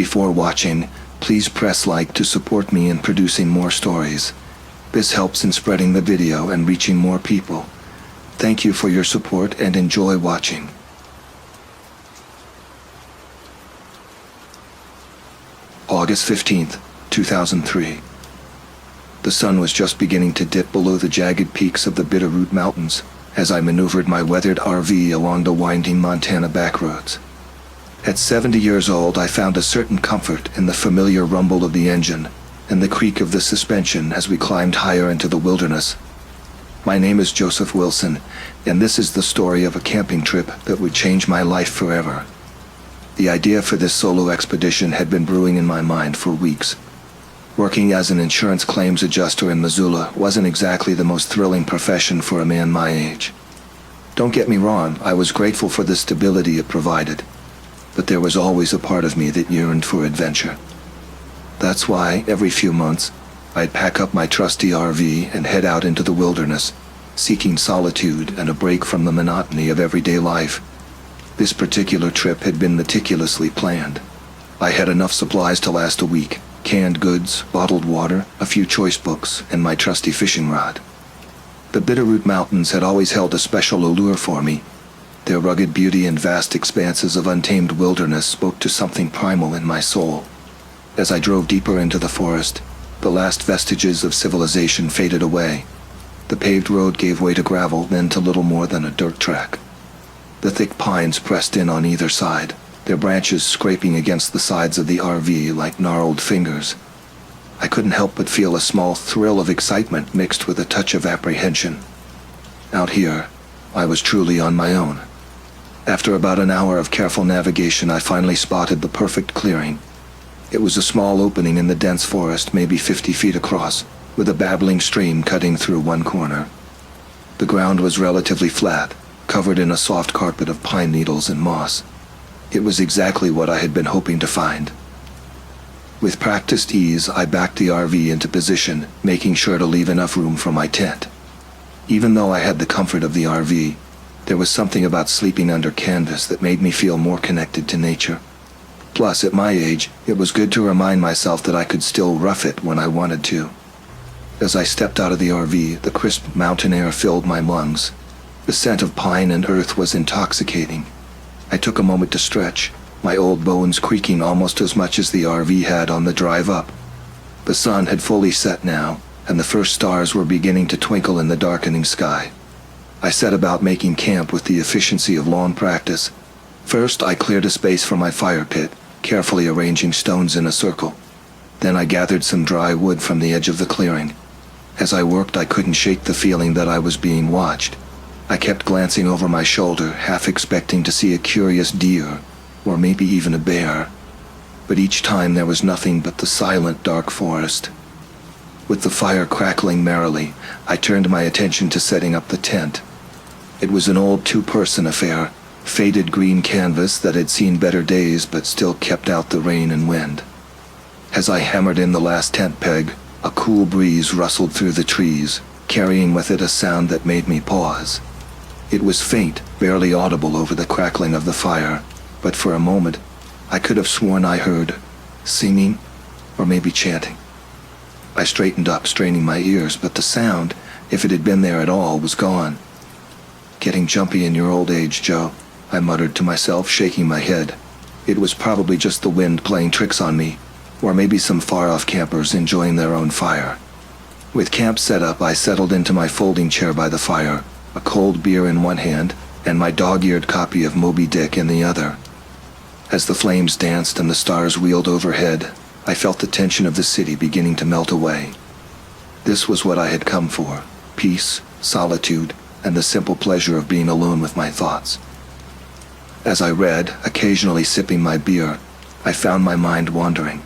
Before watching, please press like to support me in producing more stories. This helps in spreading the video and reaching more people. Thank you for your support and enjoy watching. August 15th, 2003. The sun was just beginning to dip below the jagged peaks of the Bitterroot Mountains as I maneuvered my weathered RV along the winding Montana backroads. At 70 years old, I found a certain comfort in the familiar rumble of the engine and the creak of the suspension as we climbed higher into the wilderness. My name is Joseph Wilson, and this is the story of a camping trip that would change my life forever. The idea for this solo expedition had been brewing in my mind for weeks. Working as an insurance claims adjuster in Missoula wasn't exactly the most thrilling profession for a man my age. Don't get me wrong, I was grateful for the stability it provided, but there was always a part of me that yearned for adventure. That's why, every few months, I'd pack up my trusty RV and head out into the wilderness, seeking solitude and a break from the monotony of everyday life. This particular trip had been meticulously planned. I had enough supplies to last a week: canned goods, bottled water, a few choice books, and my trusty fishing rod. The Bitterroot Mountains had always held a special allure for me. Their rugged beauty and vast expanses of untamed wilderness spoke to something primal in my soul. As I drove deeper into the forest, the last vestiges of civilization faded away. The paved road gave way to gravel, then to little more than a dirt track. The thick pines pressed in on either side, their branches scraping against the sides of the RV like gnarled fingers. I couldn't help but feel a small thrill of excitement mixed with a touch of apprehension. Out here, I was truly on my own. After about an hour of careful navigation, I finally spotted the perfect clearing. It was a small opening in the dense forest, maybe 50 feet across, with a babbling stream cutting through one corner. The ground was relatively flat, covered in a soft carpet of pine needles and moss. It was exactly what I had been hoping to find. With practiced ease, I backed the RV into position, making sure to leave enough room for my tent. Even though I had the comfort of the RV, there was something about sleeping under canvas that made me feel more connected to nature. Plus, at my age, it was good to remind myself that I could still rough it when I wanted to. As I stepped out of the RV, the crisp mountain air filled my lungs. The scent of pine and earth was intoxicating. I took a moment to stretch, my old bones creaking almost as much as the RV had on the drive up. The sun had fully set now, and the first stars were beginning to twinkle in the darkening sky. I set about making camp with the efficiency of long practice. First, I cleared a space for my fire pit, carefully arranging stones in a circle. Then I gathered some dry wood from the edge of the clearing. As I worked, I couldn't shake the feeling that I was being watched. I kept glancing over my shoulder, half expecting to see a curious deer, or maybe even a bear. But each time there was nothing but the silent, dark forest. With the fire crackling merrily, I turned my attention to setting up the tent. It was an old two-person affair, faded green canvas that had seen better days but still kept out the rain and wind. As I hammered in the last tent peg, a cool breeze rustled through the trees, carrying with it a sound that made me pause. It was faint, barely audible over the crackling of the fire, but for a moment, I could have sworn I heard singing, or maybe chanting. I straightened up, straining my ears, but the sound, if it had been there at all, was gone. "Getting jumpy in your old age, Joe," I muttered to myself, shaking my head. It was probably just the wind playing tricks on me, or maybe some far-off campers enjoying their own fire. With camp set up, I settled into my folding chair by the fire, a cold beer in one hand, and my dog-eared copy of Moby Dick in the other. As the flames danced and the stars wheeled overhead, I felt the tension of the city beginning to melt away. This was what I had come for: peace, solitude, and the simple pleasure of being alone with my thoughts. As I read, occasionally sipping my beer, I found my mind wandering.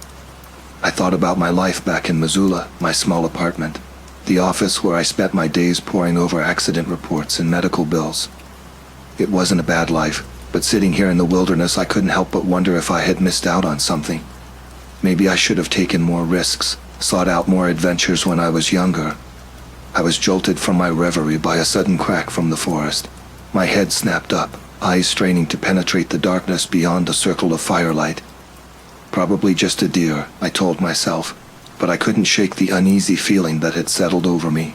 I thought about my life back in Missoula, my small apartment, the office where I spent my days poring over accident reports and medical bills. It wasn't a bad life, but sitting here in the wilderness, I couldn't help but wonder if I had missed out on something. Maybe I should have taken more risks, sought out more adventures when I was younger. I was jolted from my reverie by a sudden crack from the forest. My head snapped up, eyes straining to penetrate the darkness beyond the circle of firelight. Probably just a deer, I told myself, but I couldn't shake the uneasy feeling that had settled over me.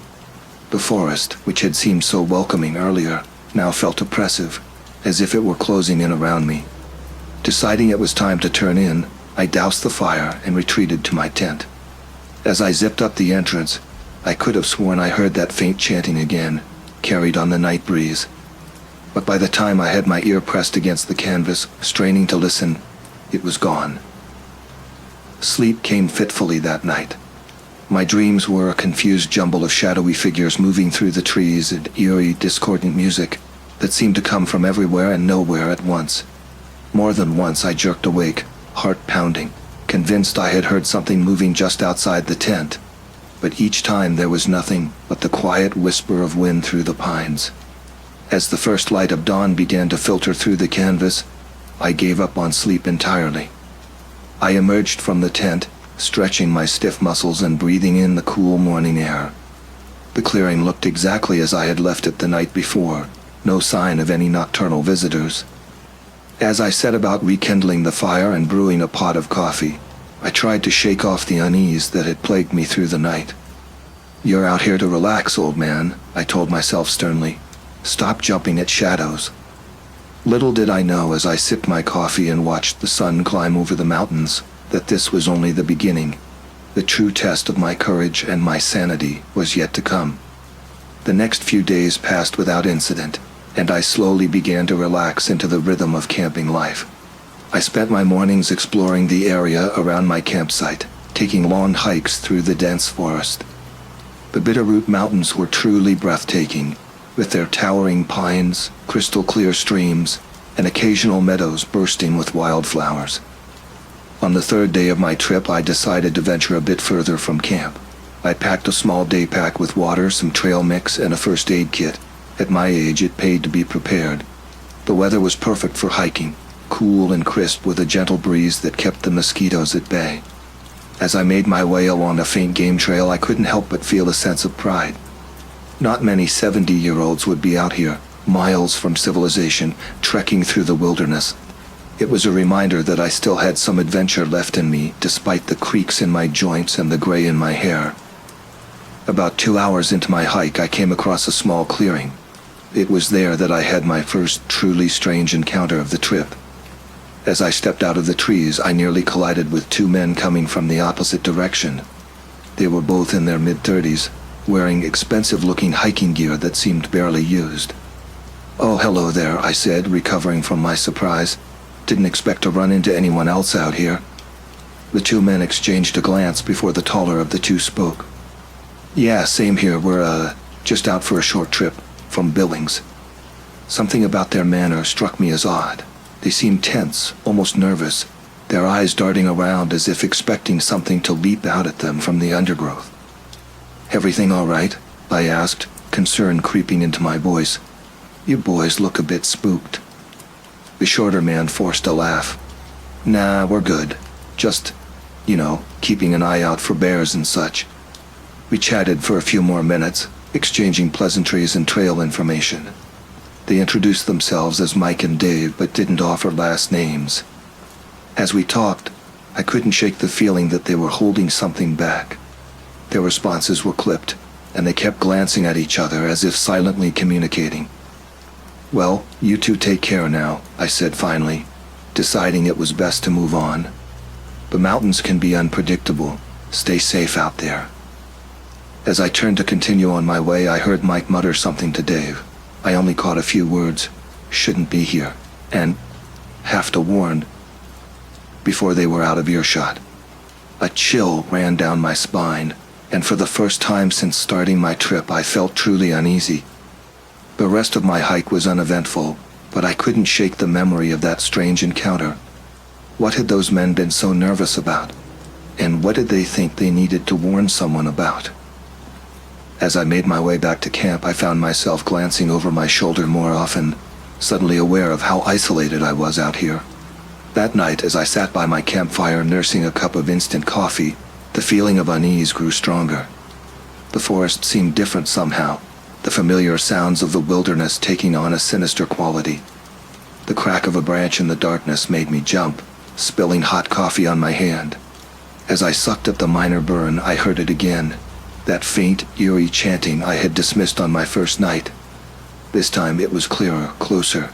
The forest, which had seemed so welcoming earlier, now felt oppressive, as if it were closing in around me. Deciding it was time to turn in, I doused the fire and retreated to my tent. As I zipped up the entrance, I could have sworn I heard that faint chanting again, carried on the night breeze. But by the time I had my ear pressed against the canvas, straining to listen, it was gone. Sleep came fitfully that night. My dreams were a confused jumble of shadowy figures moving through the trees and eerie, discordant music that seemed to come from everywhere and nowhere at once. More than once I jerked awake, heart pounding, convinced I had heard something moving just outside the tent, but each time there was nothing but the quiet whisper of wind through the pines. As the first light of dawn began to filter through the canvas, I gave up on sleep entirely. I emerged from the tent, stretching my stiff muscles and breathing in the cool morning air. The clearing looked exactly as I had left it the night before, no sign of any nocturnal visitors. As I set about rekindling the fire and brewing a pot of coffee, I tried to shake off the unease that had plagued me through the night. "You're out here to relax, old man," I told myself sternly. "Stop jumping at shadows." Little did I know as I sipped my coffee and watched the sun climb over the mountains that this was only the beginning. The true test of my courage and my sanity was yet to come. The next few days passed without incident, and I slowly began to relax into the rhythm of camping life. I spent my mornings exploring the area around my campsite, taking long hikes through the dense forest. The Bitterroot Mountains were truly breathtaking, with their towering pines, crystal-clear streams, and occasional meadows bursting with wildflowers. On the third day of my trip, I decided to venture a bit further from camp. I packed a small day pack with water, some trail mix, and a first aid kit. At my age, it paid to be prepared. The weather was perfect for hiking, cool and crisp with a gentle breeze that kept the mosquitoes at bay. As I made my way along a faint game trail, I couldn't help but feel a sense of pride. Not many 70-year-olds would be out here, miles from civilization, trekking through the wilderness. It was a reminder that I still had some adventure left in me, despite the creaks in my joints and the gray in my hair. About 2 hours into my hike, I came across a small clearing. It was there that I had my first truly strange encounter of the trip. As I stepped out of the trees, I nearly collided with two men coming from the opposite direction. They were both in their mid-30s, wearing expensive-looking hiking gear that seemed barely used. "Oh, hello there," I said, recovering from my surprise. "Didn't expect to run into anyone else out here." The two men exchanged a glance before the taller of the two spoke. "Yeah, same here. We're, just out for a short trip, from Billings." Something about their manner struck me as odd. They seemed tense, almost nervous, their eyes darting around as if expecting something to leap out at them from the undergrowth. "Everything all right?" I asked, concern creeping into my voice. "You boys look a bit spooked." The shorter man forced a laugh. "Nah, we're good. Just, keeping an eye out for bears and such." We chatted for a few more minutes, exchanging pleasantries and trail information. They introduced themselves as Mike and Dave, but didn't offer last names. As we talked, I couldn't shake the feeling that they were holding something back. Their responses were clipped, and they kept glancing at each other as if silently communicating. "Well, you two take care now," I said finally, deciding it was best to move on. "The mountains can be unpredictable. Stay safe out there." As I turned to continue on my way, I heard Mike mutter something to Dave. I only caught a few words, "Shouldn't be here," and "have to warn," before they were out of earshot. A chill ran down my spine, and for the first time since starting my trip, I felt truly uneasy. The rest of my hike was uneventful, but I couldn't shake the memory of that strange encounter. What had those men been so nervous about? And what did they think they needed to warn someone about? As I made my way back to camp, I found myself glancing over my shoulder more often, suddenly aware of how isolated I was out here. That night, as I sat by my campfire nursing a cup of instant coffee, the feeling of unease grew stronger. The forest seemed different somehow, the familiar sounds of the wilderness taking on a sinister quality. The crack of a branch in the darkness made me jump, spilling hot coffee on my hand. As I sucked up the minor burn, I heard it again. That faint, eerie chanting I had dismissed on my first night. This time it was clearer, closer.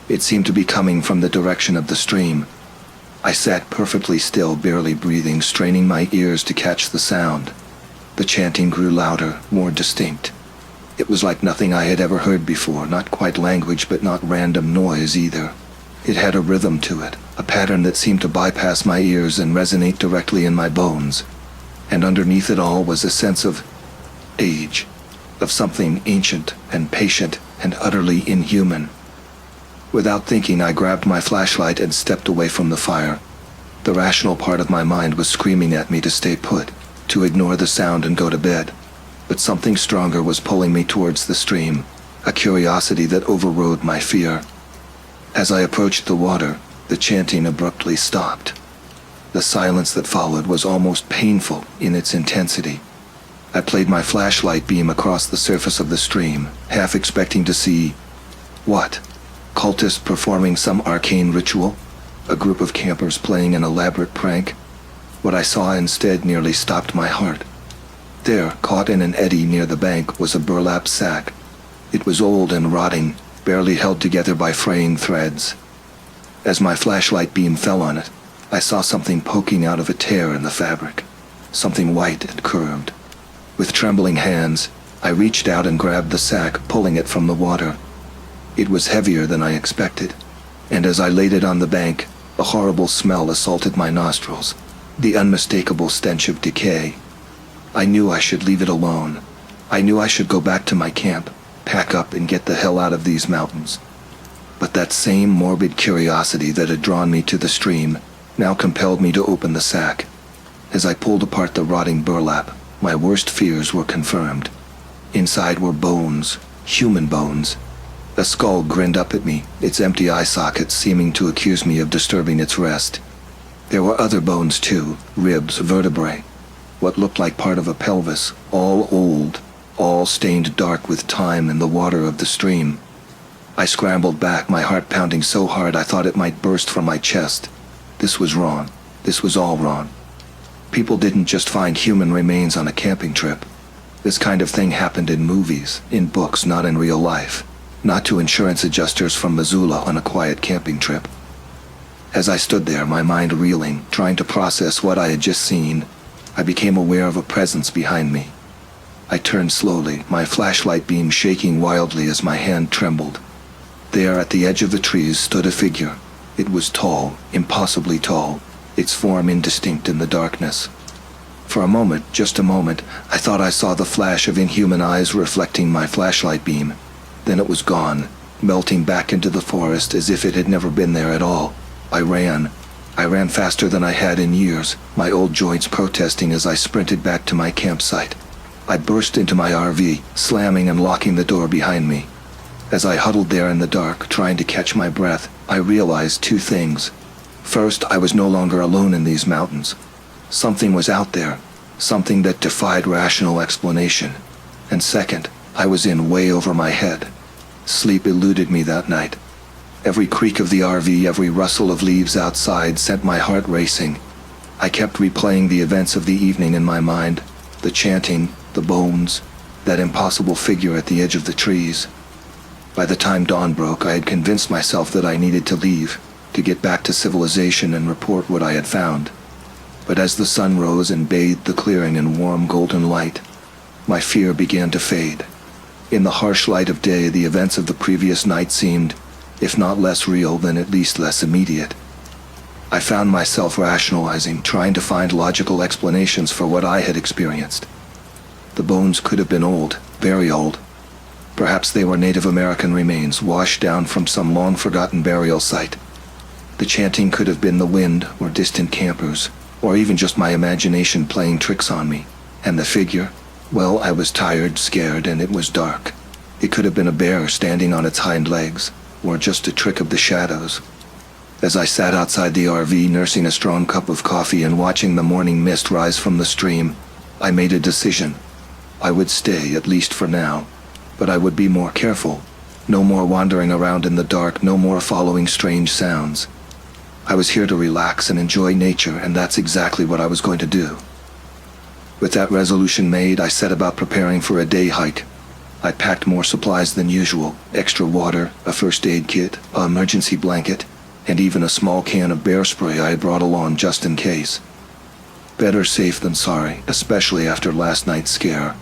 It seemed to be coming from the direction of the stream. I sat perfectly still, barely breathing, straining my ears to catch the sound. The chanting grew louder, more distinct. It was like nothing I had ever heard before, not quite language, but not random noise either. It had a rhythm to it, a pattern that seemed to bypass my ears and resonate directly in my bones. And underneath it all was a sense of age, of something ancient and patient and utterly inhuman. Without thinking, I grabbed my flashlight and stepped away from the fire. The rational part of my mind was screaming at me to stay put, to ignore the sound and go to bed. But something stronger was pulling me towards the stream, a curiosity that overrode my fear. As I approached the water, the chanting abruptly stopped. The silence that followed was almost painful in its intensity. I played my flashlight beam across the surface of the stream, half expecting to see what? Cultists performing some arcane ritual? A group of campers playing an elaborate prank? What I saw instead nearly stopped my heart. There, caught in an eddy near the bank, was a burlap sack. It was old and rotting, barely held together by fraying threads. As my flashlight beam fell on it, I saw something poking out of a tear in the fabric, something white and curved. With trembling hands, I reached out and grabbed the sack, pulling it from the water. It was heavier than I expected, and as I laid it on the bank, a horrible smell assaulted my nostrils, the unmistakable stench of decay. I knew I should leave it alone. I knew I should go back to my camp, pack up and get the hell out of these mountains. But that same morbid curiosity that had drawn me to the stream now compelled me to open the sack. As I pulled apart the rotting burlap, my worst fears were confirmed. Inside were bones, human bones. A skull grinned up at me, its empty eye sockets seeming to accuse me of disturbing its rest. There were other bones too, ribs, vertebrae, what looked like part of a pelvis, all old, all stained dark with time and the water of the stream. I scrambled back, my heart pounding so hard I thought it might burst from my chest. This was wrong. This was all wrong. People didn't just find human remains on a camping trip. This kind of thing happened in movies, in books, not in real life. Not to insurance adjusters from Missoula on a quiet camping trip. As I stood there, my mind reeling, trying to process what I had just seen, I became aware of a presence behind me. I turned slowly, my flashlight beam shaking wildly as my hand trembled. There at the edge of the trees stood a figure. It was tall, impossibly tall, its form indistinct in the darkness. For a moment, just a moment, I thought I saw the flash of inhuman eyes reflecting my flashlight beam. Then it was gone, melting back into the forest as if it had never been there at all. I ran faster than I had in years, my old joints protesting as I sprinted back to my campsite. I burst into my RV, slamming and locking the door behind me. As I huddled there in the dark, trying to catch my breath, I realized two things. First, I was no longer alone in these mountains. Something was out there, something that defied rational explanation. And second, I was in way over my head. Sleep eluded me that night. Every creak of the RV, every rustle of leaves outside sent my heart racing. I kept replaying the events of the evening in my mind, the chanting, the bones, that impossible figure at the edge of the trees. By the time dawn broke, I had convinced myself that I needed to leave, to get back to civilization and report what I had found. But as the sun rose and bathed the clearing in warm golden light, my fear began to fade. In the harsh light of day, the events of the previous night seemed, if not less real, then at least less immediate. I found myself rationalizing, trying to find logical explanations for what I had experienced. The bones could have been old, very old. Perhaps they were Native American remains washed down from some long-forgotten burial site. The chanting could have been the wind or distant campers, or even just my imagination playing tricks on me. And the figure? Well, I was tired, scared, and it was dark. It could have been a bear standing on its hind legs, or just a trick of the shadows. As I sat outside the RV, nursing a strong cup of coffee and watching the morning mist rise from the stream, I made a decision. I would stay, at least for now, but I would be more careful. No more wandering around in the dark, no more following strange sounds. I was here to relax and enjoy nature, and that's exactly what I was going to do. With that resolution made, I set about preparing for a day hike. I packed more supplies than usual: extra water, a first aid kit, an emergency blanket, and even a small can of bear spray I had brought along just in case. Better safe than sorry, especially after last night's scare.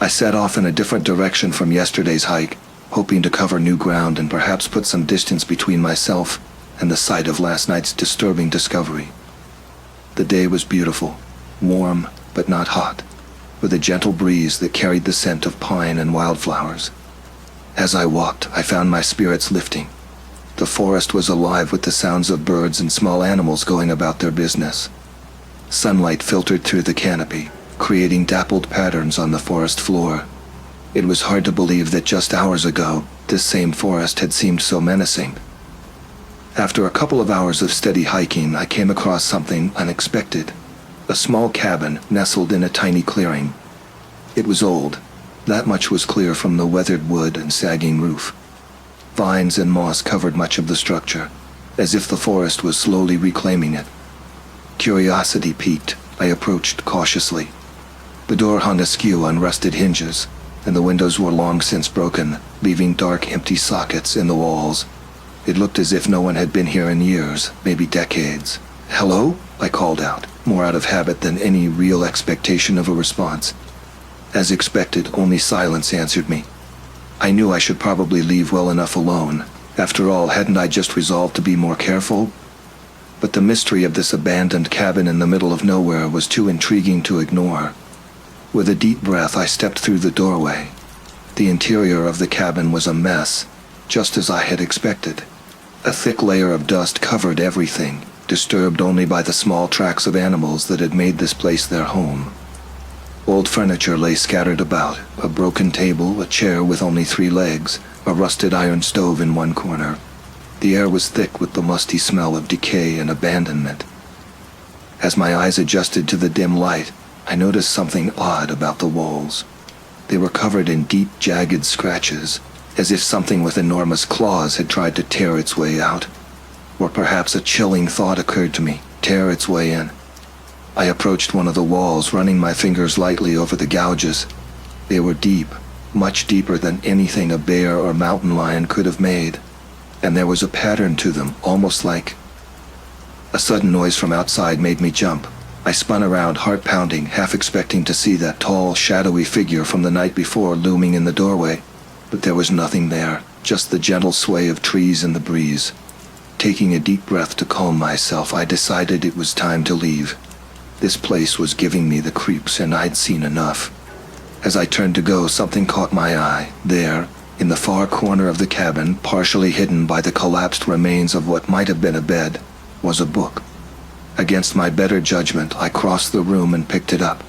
I set off in a different direction from yesterday's hike, hoping to cover new ground and perhaps put some distance between myself and the site of last night's disturbing discovery. The day was beautiful, warm but not hot, with a gentle breeze that carried the scent of pine and wildflowers. As I walked, I found my spirits lifting. The forest was alive with the sounds of birds and small animals going about their business. Sunlight filtered through the canopy, creating dappled patterns on the forest floor. It was hard to believe that just hours ago, this same forest had seemed so menacing. After a couple of hours of steady hiking, I came across something unexpected. A small cabin nestled in a tiny clearing. It was old. That much was clear from the weathered wood and sagging roof. Vines and moss covered much of the structure, as if the forest was slowly reclaiming it. Curiosity piqued, I approached cautiously. The door hung askew on rusted hinges, and the windows were long since broken, leaving dark, empty sockets in the walls. It looked as if no one had been here in years, maybe decades. "Hello?" I called out, more out of habit than any real expectation of a response. As expected, only silence answered me. I knew I should probably leave well enough alone. After all, hadn't I just resolved to be more careful? But the mystery of this abandoned cabin in the middle of nowhere was too intriguing to ignore. With a deep breath, I stepped through the doorway. The interior of the cabin was a mess, just as I had expected. A thick layer of dust covered everything, disturbed only by the small tracks of animals that had made this place their home. Old furniture lay scattered about: a broken table, a chair with only 3 legs, a rusted iron stove in one corner. The air was thick with the musty smell of decay and abandonment. As my eyes adjusted to the dim light, I noticed something odd about the walls. They were covered in deep, jagged scratches, as if something with enormous claws had tried to tear its way out. Or perhaps a chilling thought occurred to me: tear its way in. I approached one of the walls, running my fingers lightly over the gouges. They were deep, much deeper than anything a bear or mountain lion could have made. And there was a pattern to them, almost like... A sudden noise from outside made me jump. I spun around, heart pounding, half expecting to see that tall, shadowy figure from the night before looming in the doorway. But there was nothing there, just the gentle sway of trees in the breeze. Taking a deep breath to calm myself, I decided it was time to leave. This place was giving me the creeps, and I'd seen enough. As I turned to go, something caught my eye. There, in the far corner of the cabin, partially hidden by the collapsed remains of what might have been a bed, was a book. Against my better judgment, I crossed the room and picked it up.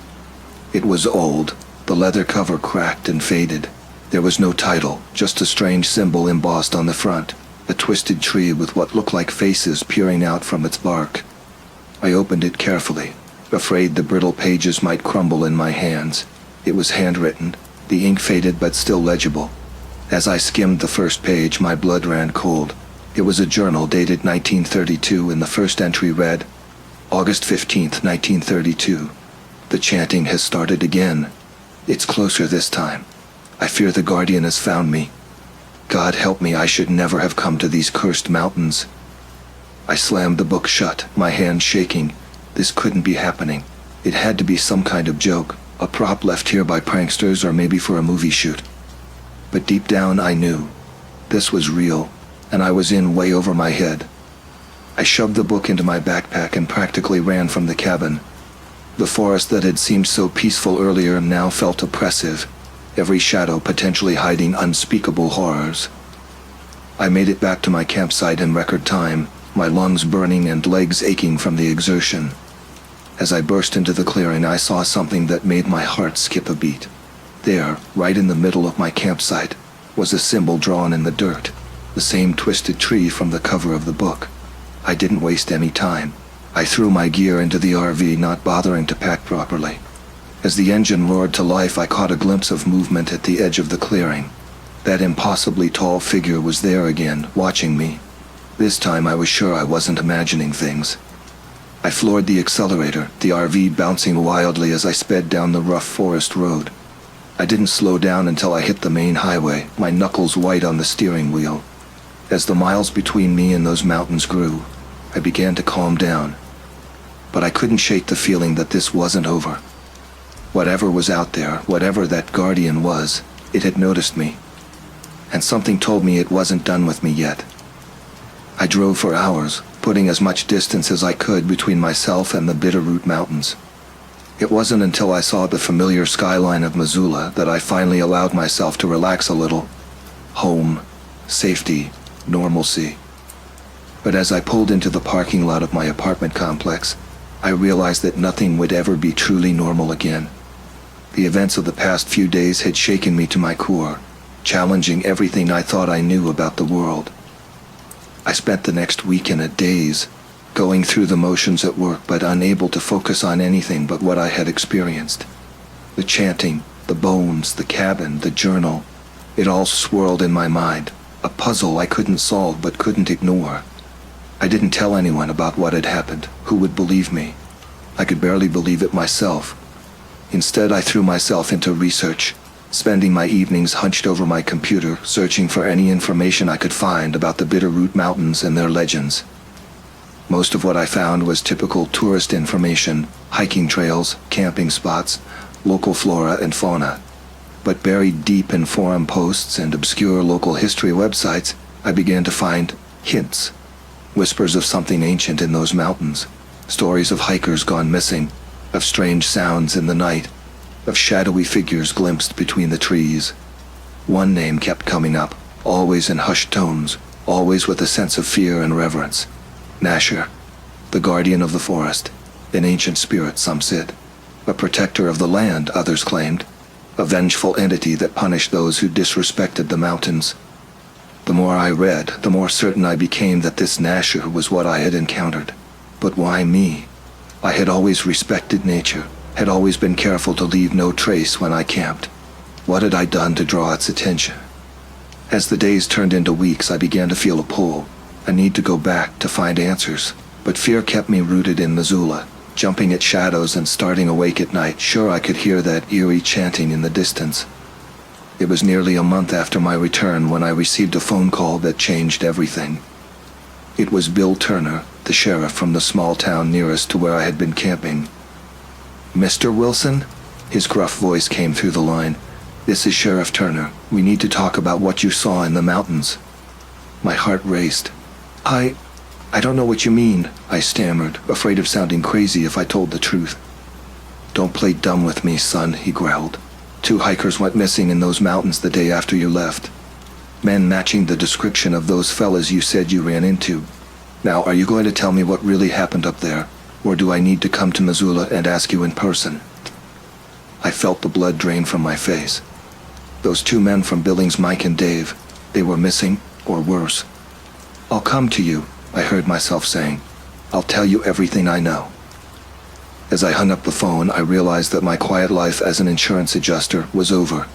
It was old, the leather cover cracked and faded. There was no title, just a strange symbol embossed on the front, a twisted tree with what looked like faces peering out from its bark. I opened it carefully, afraid the brittle pages might crumble in my hands. It was handwritten, the ink faded but still legible. As I skimmed the first page, my blood ran cold. It was a journal dated 1932, and the first entry read, August 15th, 1932. The chanting has started again. It's closer this time. I fear the guardian has found me. God help me, I should never have come to these cursed mountains. I slammed the book shut, my hand shaking. This couldn't be happening. It had to be some kind of joke, a prop left here by pranksters, or maybe for a movie shoot. But deep down I knew. This was real, and I was in way over my head. I shoved the book into my backpack and practically ran from the cabin. The forest that had seemed so peaceful earlier now felt oppressive, every shadow potentially hiding unspeakable horrors. I made it back to my campsite in record time, my lungs burning and legs aching from the exertion. As I burst into the clearing, I saw something that made my heart skip a beat. There, right in the middle of my campsite, was a symbol drawn in the dirt, the same twisted tree from the cover of the book. I didn't waste any time. I threw my gear into the RV, not bothering to pack properly. As the engine roared to life, I caught a glimpse of movement at the edge of the clearing. That impossibly tall figure was there again, watching me. This time I was sure I wasn't imagining things. I floored the accelerator, the RV bouncing wildly as I sped down the rough forest road. I didn't slow down until I hit the main highway, my knuckles white on the steering wheel. As the miles between me and those mountains grew, I began to calm down. But I couldn't shake the feeling that this wasn't over. Whatever was out there, whatever that guardian was, it had noticed me. And something told me it wasn't done with me yet. I drove for hours, putting as much distance as I could between myself and the Bitterroot Mountains. It wasn't until I saw the familiar skyline of Missoula that I finally allowed myself to relax a little. Home, safety, normalcy. But as I pulled into the parking lot of my apartment complex, I realized that nothing would ever be truly normal again. The events of the past few days had shaken me to my core, challenging everything I thought I knew about the world. I spent the next week in a daze, going through the motions at work but unable to focus on anything but what I had experienced. The chanting, the bones, the cabin, the journal, it all swirled in my mind, a puzzle I couldn't solve but couldn't ignore. I didn't tell anyone about what had happened. Who would believe me? I could barely believe it myself. Instead, I threw myself into research, spending my evenings hunched over my computer, searching for any information I could find about the Bitterroot Mountains and their legends. Most of what I found was typical tourist information, hiking trails, camping spots, local flora and fauna. But buried deep in forum posts and obscure local history websites, I began to find hints. Whispers of something ancient in those mountains. Stories of hikers gone missing, of strange sounds in the night, of shadowy figures glimpsed between the trees. One name kept coming up, always in hushed tones, always with a sense of fear and reverence. Nasher, the guardian of the forest, an ancient spirit, some said. A protector of the land, others claimed. A vengeful entity that punished those who disrespected the mountains. The more I read, the more certain I became that this Nasher was what I had encountered. But why me? I had always respected nature, had always been careful to leave no trace when I camped. What had I done to draw its attention? As the days turned into weeks, I began to feel a pull, a need to go back to find answers. But fear kept me rooted in Missoula, jumping at shadows and starting awake at night, sure I could hear that eerie chanting in the distance. It was nearly a month after my return when I received a phone call that changed everything. It was Bill Turner, the sheriff from the small town nearest to where I had been camping. "Mr. Wilson?" His gruff voice came through the line. "This is Sheriff Turner. We need to talk about what you saw in the mountains." My heart raced. I don't know what you mean," I stammered, afraid of sounding crazy if I told the truth. "Don't play dumb with me, son," he growled. "2 hikers went missing in those mountains the day after you left. Men matching the description of those fellas you said you ran into. Now, are you going to tell me what really happened up there, or do I need to come to Missoula and ask you in person?" I felt the blood drain from my face. Those 2 men from Billings, Mike and Dave, they were missing, or worse. "I'll come to you," I heard myself saying. "I'll tell you everything I know." As I hung up the phone, I realized that my quiet life as an insurance adjuster was over.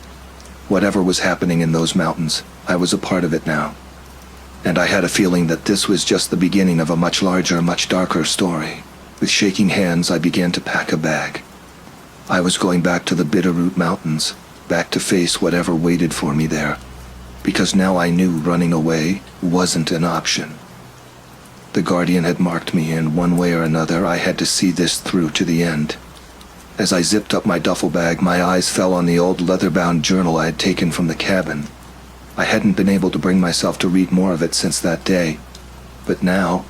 Whatever was happening in those mountains, I was a part of it now. And I had a feeling that this was just the beginning of a much larger, much darker story. With shaking hands, I began to pack a bag. I was going back to the Bitterroot Mountains, back to face whatever waited for me there. Because now I knew running away wasn't an option. The Guardian had marked me, and one way or another I had to see this through to the end. As I zipped up my duffel bag, my eyes fell on the old leather-bound journal I had taken from the cabin. I hadn't been able to bring myself to read more of it since that day. But now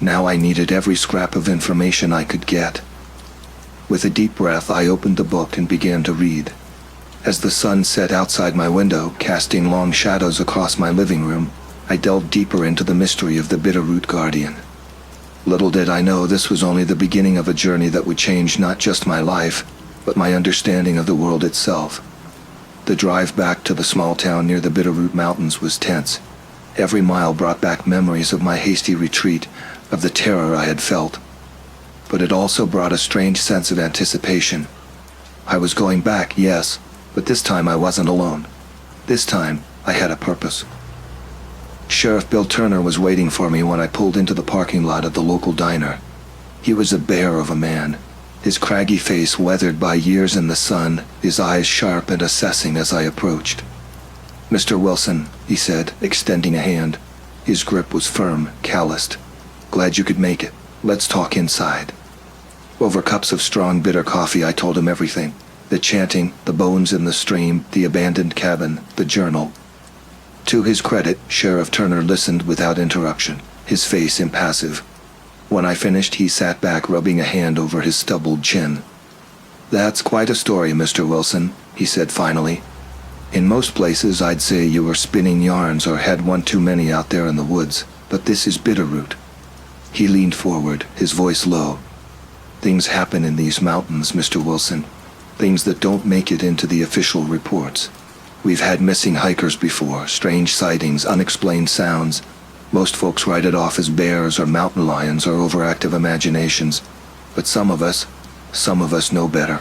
I needed every scrap of information I could get. With a deep breath, I opened the book and began to read. As the sun set outside my window, casting long shadows across my living room, I delved deeper into the mystery of the Bitterroot Guardian. Little did I know this was only the beginning of a journey that would change not just my life, but my understanding of the world itself. The drive back to the small town near the Bitterroot Mountains was tense. Every mile brought back memories of my hasty retreat, of the terror I had felt. But it also brought a strange sense of anticipation. I was going back, yes, but this time I wasn't alone. This time I had a purpose. Sheriff Bill Turner was waiting for me when I pulled into the parking lot of the local diner. He was a bear of a man, his craggy face weathered by years in the sun, his eyes sharp and assessing as I approached. "Mr. Wilson," he said, extending a hand. His grip was firm, calloused. "Glad you could make it. Let's talk inside." Over cups of strong, bitter coffee, I told him everything. The chanting, the bones in the stream, the abandoned cabin, the journal. To his credit, Sheriff Turner listened without interruption, his face impassive. When I finished, he sat back, rubbing a hand over his stubbled chin. "That's quite a story, Mr. Wilson," he said finally. "In most places, I'd say you were spinning yarns or had one too many out there in the woods, but this is Bitterroot." He leaned forward, his voice low. "Things happen in these mountains, Mr. Wilson. Things that don't make it into the official reports. We've had missing hikers before, strange sightings, unexplained sounds. Most folks write it off as bears or mountain lions or overactive imaginations. But some of us know better."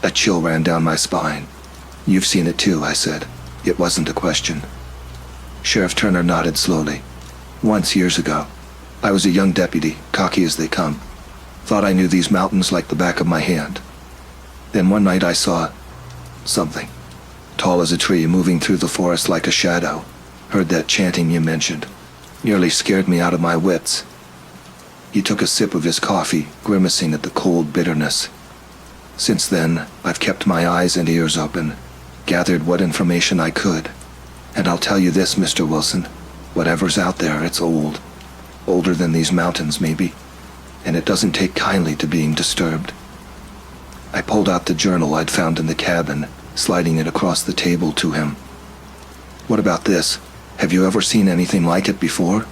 A chill ran down my spine. "You've seen it too," I said. It wasn't a question. Sheriff Turner nodded slowly. "Once, years ago. I was a young deputy, cocky as they come. Thought I knew these mountains like the back of my hand. Then one night I saw something, tall as a tree, moving through the forest like a shadow. Heard that chanting you mentioned. Nearly scared me out of my wits." He took a sip of his coffee, grimacing at the cold bitterness. "Since then, I've kept my eyes and ears open, gathered what information I could. And I'll tell you this, Mr. Wilson, whatever's out there, it's old. Older than these mountains, maybe. And it doesn't take kindly to being disturbed." I pulled out the journal I'd found in the cabin, sliding it across the table to him. "What about this? Have you ever seen anything like it before?"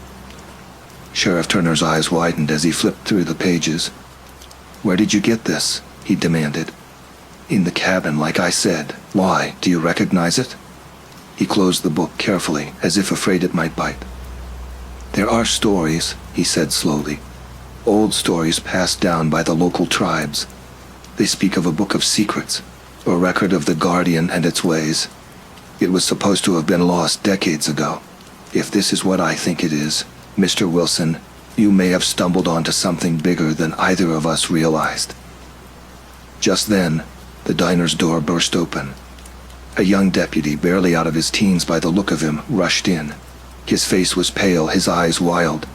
Sheriff Turner's eyes widened as he flipped through the pages. "Where did you get this?" he demanded. "In the cabin, like I said. Why? Do you recognize it?" He closed the book carefully, as if afraid it might bite. "There are stories," he said slowly. "Old stories passed down by the local tribes. They speak of a book of secrets, a record of the Guardian and its ways. It was supposed to have been lost decades ago. If this is what I think it is, Mr. Wilson, you may have stumbled onto something bigger than either of us realized." Just then, the diner's door burst open. A young deputy, barely out of his teens by the look of him, rushed in. His face was pale, his eyes wild.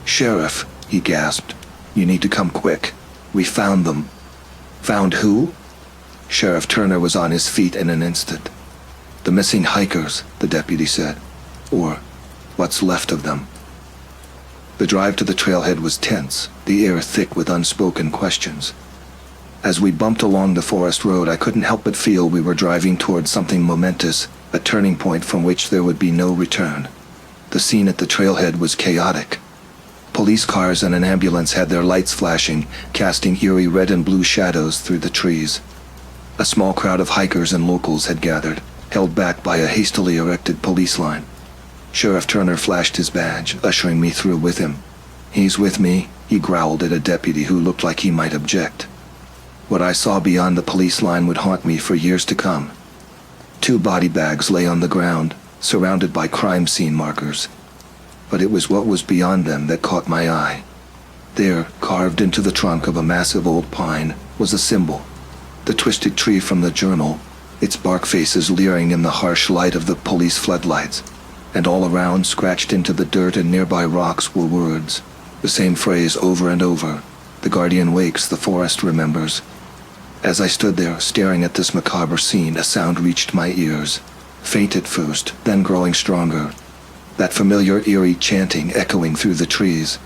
"Sheriff," he gasped, "you need to come quick. We found them." "Found who?" Sheriff Turner was on his feet in an instant. "The missing hikers," the deputy said. "Or what's left of them." The drive to the trailhead was tense, the air thick with unspoken questions. As we bumped along the forest road, I couldn't help but feel we were driving towards something momentous, a turning point from which there would be no return. The scene at the trailhead was chaotic. Police cars and an ambulance had their lights flashing, casting eerie red and blue shadows through the trees. A small crowd of hikers and locals had gathered, held back by a hastily erected police line. Sheriff Turner flashed his badge, ushering me through with him. "He's with me," he growled at a deputy who looked like he might object. What I saw beyond the police line would haunt me for years to come. 2 body bags lay on the ground, surrounded by crime scene markers. But it was what was beyond them that caught my eye. There, carved into the trunk of a massive old pine, was a symbol. The twisted tree from the journal, its bark faces leering in the harsh light of the police floodlights. And all around, scratched into the dirt and nearby rocks, were words. The same phrase over and over. "The Guardian wakes, the forest remembers." As I stood there, staring at this macabre scene, a sound reached my ears. Faint at first, then growing stronger. That familiar eerie chanting echoing through the trees.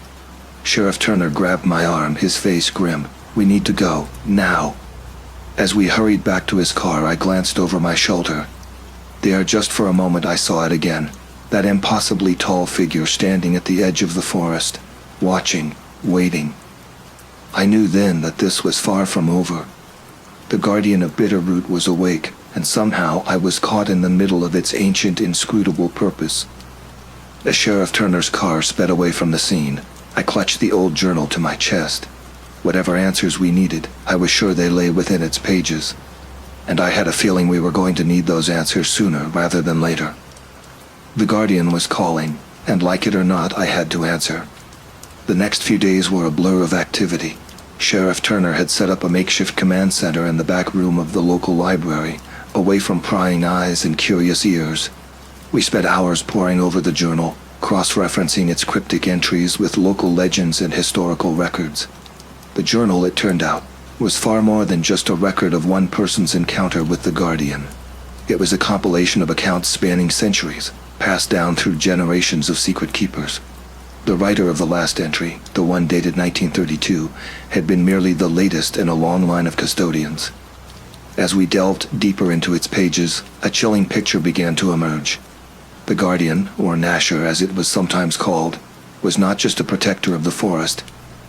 Sheriff Turner grabbed my arm, his face grim. "We need to go, now." As we hurried back to his car, I glanced over my shoulder. There, just for a moment, I saw it again. That impossibly tall figure standing at the edge of the forest, watching, waiting. I knew then that this was far from over. The Guardian of Bitterroot was awake, and somehow I was caught in the middle of its ancient, inscrutable purpose. As Sheriff Turner's car sped away from the scene, I clutched the old journal to my chest. Whatever answers we needed, I was sure they lay within its pages. And I had a feeling we were going to need those answers sooner rather than later. The Guardian was calling, and like it or not, I had to answer. The next few days were a blur of activity. Sheriff Turner had set up a makeshift command center in the back room of the local library, away from prying eyes and curious ears. We spent hours poring over the journal, cross-referencing its cryptic entries with local legends and historical records. The journal, it turned out, was far more than just a record of one person's encounter with the Guardian. It was a compilation of accounts spanning centuries, passed down through generations of secret keepers. The writer of the last entry, the one dated 1932, had been merely the latest in a long line of custodians. As we delved deeper into its pages, a chilling picture began to emerge. The Guardian, or Nasher as it was sometimes called, was not just a protector of the forest.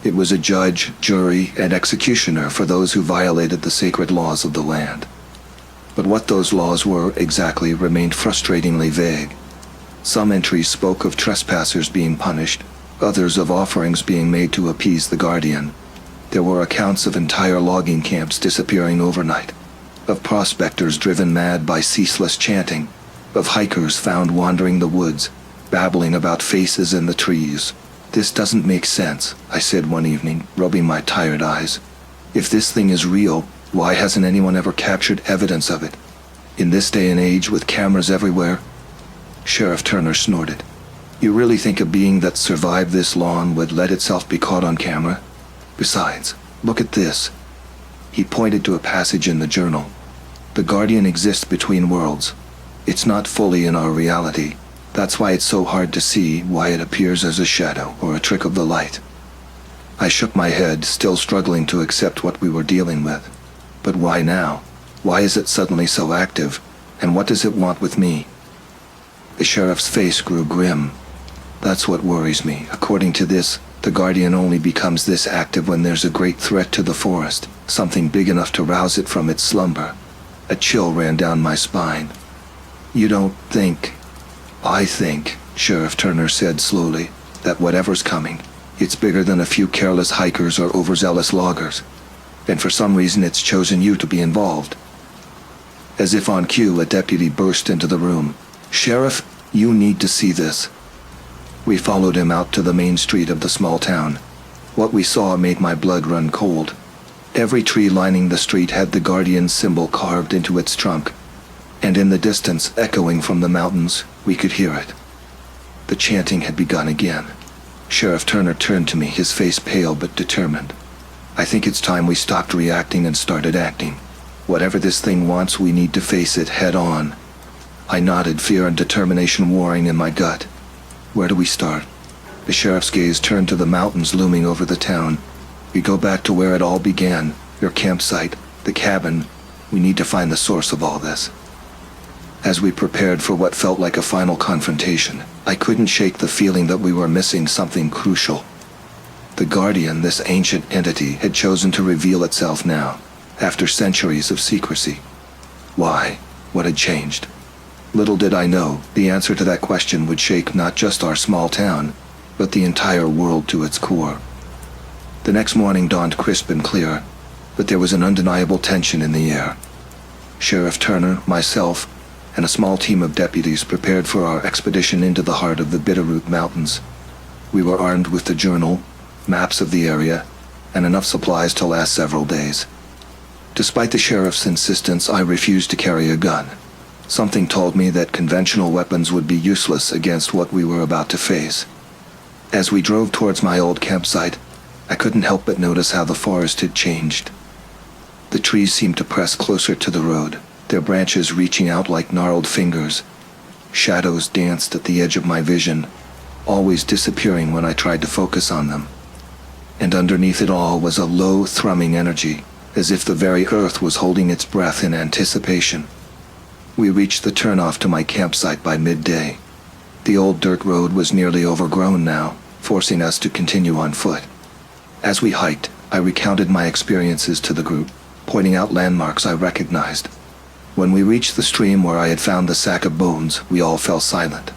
It was a judge, jury, and executioner for those who violated the sacred laws of the land. But what those laws were exactly remained frustratingly vague. Some entries spoke of trespassers being punished, others of offerings being made to appease the Guardian. There were accounts of entire logging camps disappearing overnight, of prospectors driven mad by ceaseless chanting, of hikers found wandering the woods, babbling about faces in the trees. "This doesn't make sense," I said one evening, rubbing my tired eyes. "If this thing is real, why hasn't anyone ever captured evidence of it? In this day and age, with cameras everywhere?" Sheriff Turner snorted. "You really think a being that survived this long would let itself be caught on camera? Besides, look at this." He pointed to a passage in the journal. "The Guardian exists between worlds. It's not fully in our reality. That's why it's so hard to see, why it appears as a shadow or a trick of the light." I shook my head, still struggling to accept what we were dealing with. But why now? Why is it suddenly so active? And what does it want with me? The sheriff's face grew grim. "That's what worries me. According to this, the Guardian only becomes this active when there's a great threat to the forest, something big enough to rouse it from its slumber." A chill ran down my spine. "You don't think—" "I think," Sheriff Turner said slowly, "that whatever's coming, it's bigger than a few careless hikers or overzealous loggers. And for some reason it's chosen you to be involved." As if on cue, a deputy burst into the room. "Sheriff, you need to see this." We followed him out to the main street of the small town. What we saw made my blood run cold. Every tree lining the street had the Guardian symbol carved into its trunk, and in the distance, echoing from the mountains, we could hear it. The chanting had begun again. Sheriff Turner turned to me, his face pale but determined. "I think it's time we stopped reacting and started acting. Whatever this thing wants, we need to face it head on." I nodded, fear and determination warring in my gut. "Where do we start?" The sheriff's gaze turned to the mountains looming over the town. "We go back to where it all began, your campsite, the cabin. We need to find the source of all this." As we prepared for what felt like a final confrontation, I couldn't shake the feeling that we were missing something crucial. The Guardian, this ancient entity, had chosen to reveal itself now, after centuries of secrecy. Why? What had changed? Little did I know, the answer to that question would shake not just our small town, but the entire world to its core. The next morning dawned crisp and clear, but there was an undeniable tension in the air. Sheriff Turner, myself, and a small team of deputies prepared for our expedition into the heart of the Bitterroot Mountains. We were armed with the journal, maps of the area, and enough supplies to last several days. Despite the sheriff's insistence, I refused to carry a gun. Something told me that conventional weapons would be useless against what we were about to face. As we drove towards my old campsite, I couldn't help but notice how the forest had changed. The trees seemed to press closer to the road, their branches reaching out like gnarled fingers. Shadows danced at the edge of my vision, always disappearing when I tried to focus on them. And underneath it all was a low, thrumming energy, as if the very earth was holding its breath in anticipation. We reached the turnoff to my campsite by midday. The old dirt road was nearly overgrown now, forcing us to continue on foot. As we hiked, I recounted my experiences to the group, pointing out landmarks I recognized. When we reached the stream where I had found the sack of bones, we all fell silent.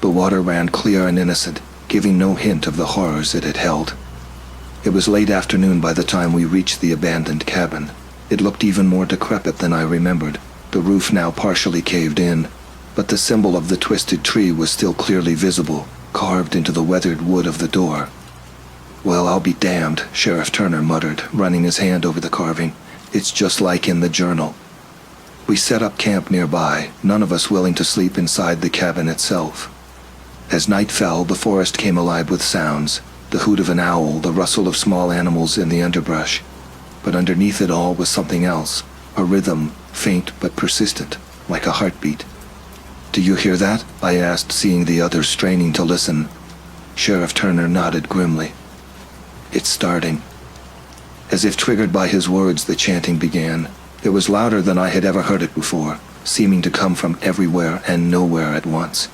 The water ran clear and innocent, giving no hint of the horrors it had held. It was late afternoon by the time we reached the abandoned cabin. It looked even more decrepit than I remembered, the roof now partially caved in, but the symbol of the twisted tree was still clearly visible, carved into the weathered wood of the door. "Well, I'll be damned," Sheriff Turner muttered, running his hand over the carving. "It's just like in the journal." We set up camp nearby, none of us willing to sleep inside the cabin itself. As night fell, the forest came alive with sounds, the hoot of an owl, the rustle of small animals in the underbrush. But underneath it all was something else, a rhythm, faint but persistent, like a heartbeat. "Do you hear that?" I asked, seeing the others straining to listen. Sheriff Turner nodded grimly. "It's starting." As if triggered by his words, the chanting began. It was louder than I had ever heard it before, seeming to come from everywhere and nowhere at once.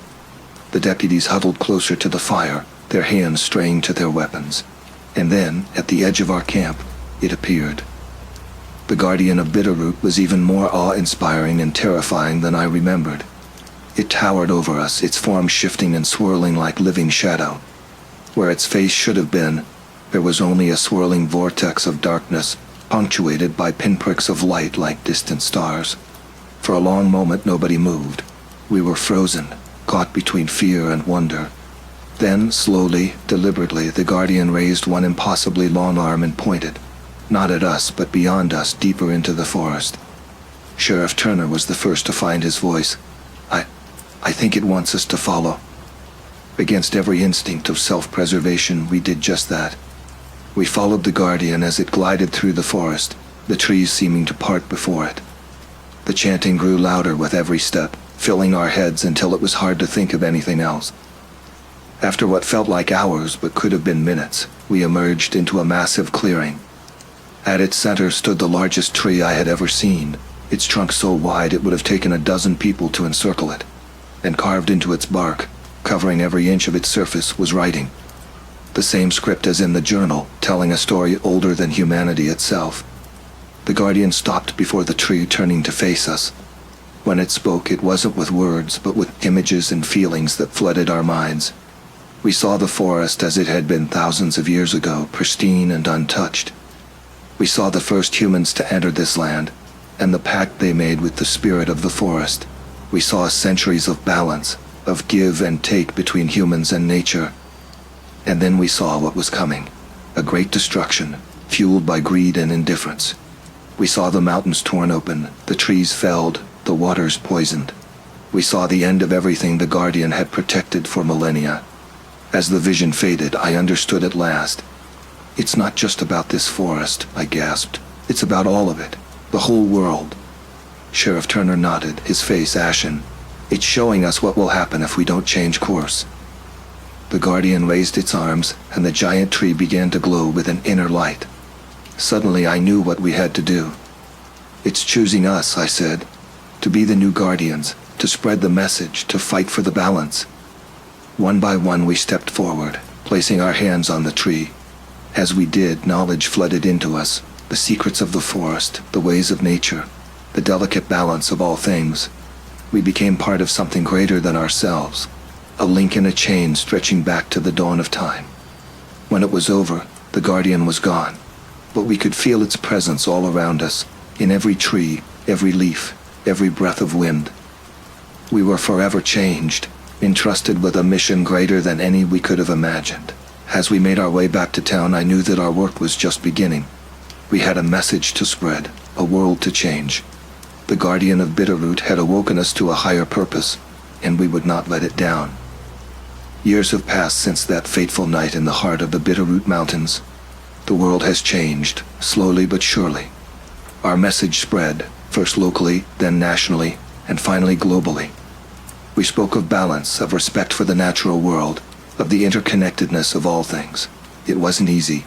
The deputies huddled closer to the fire, their hands straying to their weapons. And then, at the edge of our camp, it appeared. The guardian of Bitterroot was even more awe-inspiring and terrifying than I remembered. It towered over us, its form shifting and swirling like living shadow. Where its face should have been, there was only a swirling vortex of darkness, punctuated by pinpricks of light like distant stars. For a long moment nobody moved. We were frozen, caught between fear and wonder. Then, slowly, deliberately, the guardian raised one impossibly long arm and pointed, not at us, but beyond us, deeper into the forest. Sheriff Turner was the first to find his voice. I think it wants us to follow." Against every instinct of self-preservation, we did just that. We followed the guardian as it glided through the forest, the trees seeming to part before it. The chanting grew louder with every step, filling our heads until it was hard to think of anything else. After what felt like hours but could have been minutes, we emerged into a massive clearing. At its center stood the largest tree I had ever seen, its trunk so wide it would have taken a dozen people to encircle it. And carved into its bark, covering every inch of its surface, was writing. The same script as in the journal, telling a story older than humanity itself. The guardian stopped before the tree, turning to face us. When it spoke, it wasn't with words, but with images and feelings that flooded our minds. We saw the forest as it had been thousands of years ago, pristine and untouched. We saw the first humans to enter this land, and the pact they made with the spirit of the forest. We saw centuries of balance, of give and take between humans and nature. And then we saw what was coming, a great destruction, fueled by greed and indifference. We saw the mountains torn open, the trees felled, the waters poisoned. We saw the end of everything the Guardian had protected for millennia. As the vision faded, I understood at last. "It's not just about this forest," I gasped. "It's about all of it, the whole world." Sheriff Turner nodded, his face ashen. "It's showing us what will happen if we don't change course." The Guardian raised its arms, and the giant tree began to glow with an inner light. Suddenly I knew what we had to do. "It's choosing us," I said, "to be the new Guardians, to spread the message, to fight for the balance." One by one we stepped forward, placing our hands on the tree. As we did, knowledge flooded into us, the secrets of the forest, the ways of nature, the delicate balance of all things. We became part of something greater than ourselves, a link in a chain stretching back to the dawn of time. When it was over, the Guardian was gone, but we could feel its presence all around us, in every tree, every leaf, every breath of wind. We were forever changed, entrusted with a mission greater than any we could have imagined. As we made our way back to town, I knew that our work was just beginning. We had a message to spread, a world to change. The Guardian of Bitterroot had awoken us to a higher purpose, and we would not let it down. Years have passed since that fateful night in the heart of the Bitterroot Mountains. The world has changed, slowly but surely. Our message spread, first locally, then nationally, and finally globally. We spoke of balance, of respect for the natural world, of the interconnectedness of all things. It wasn't easy.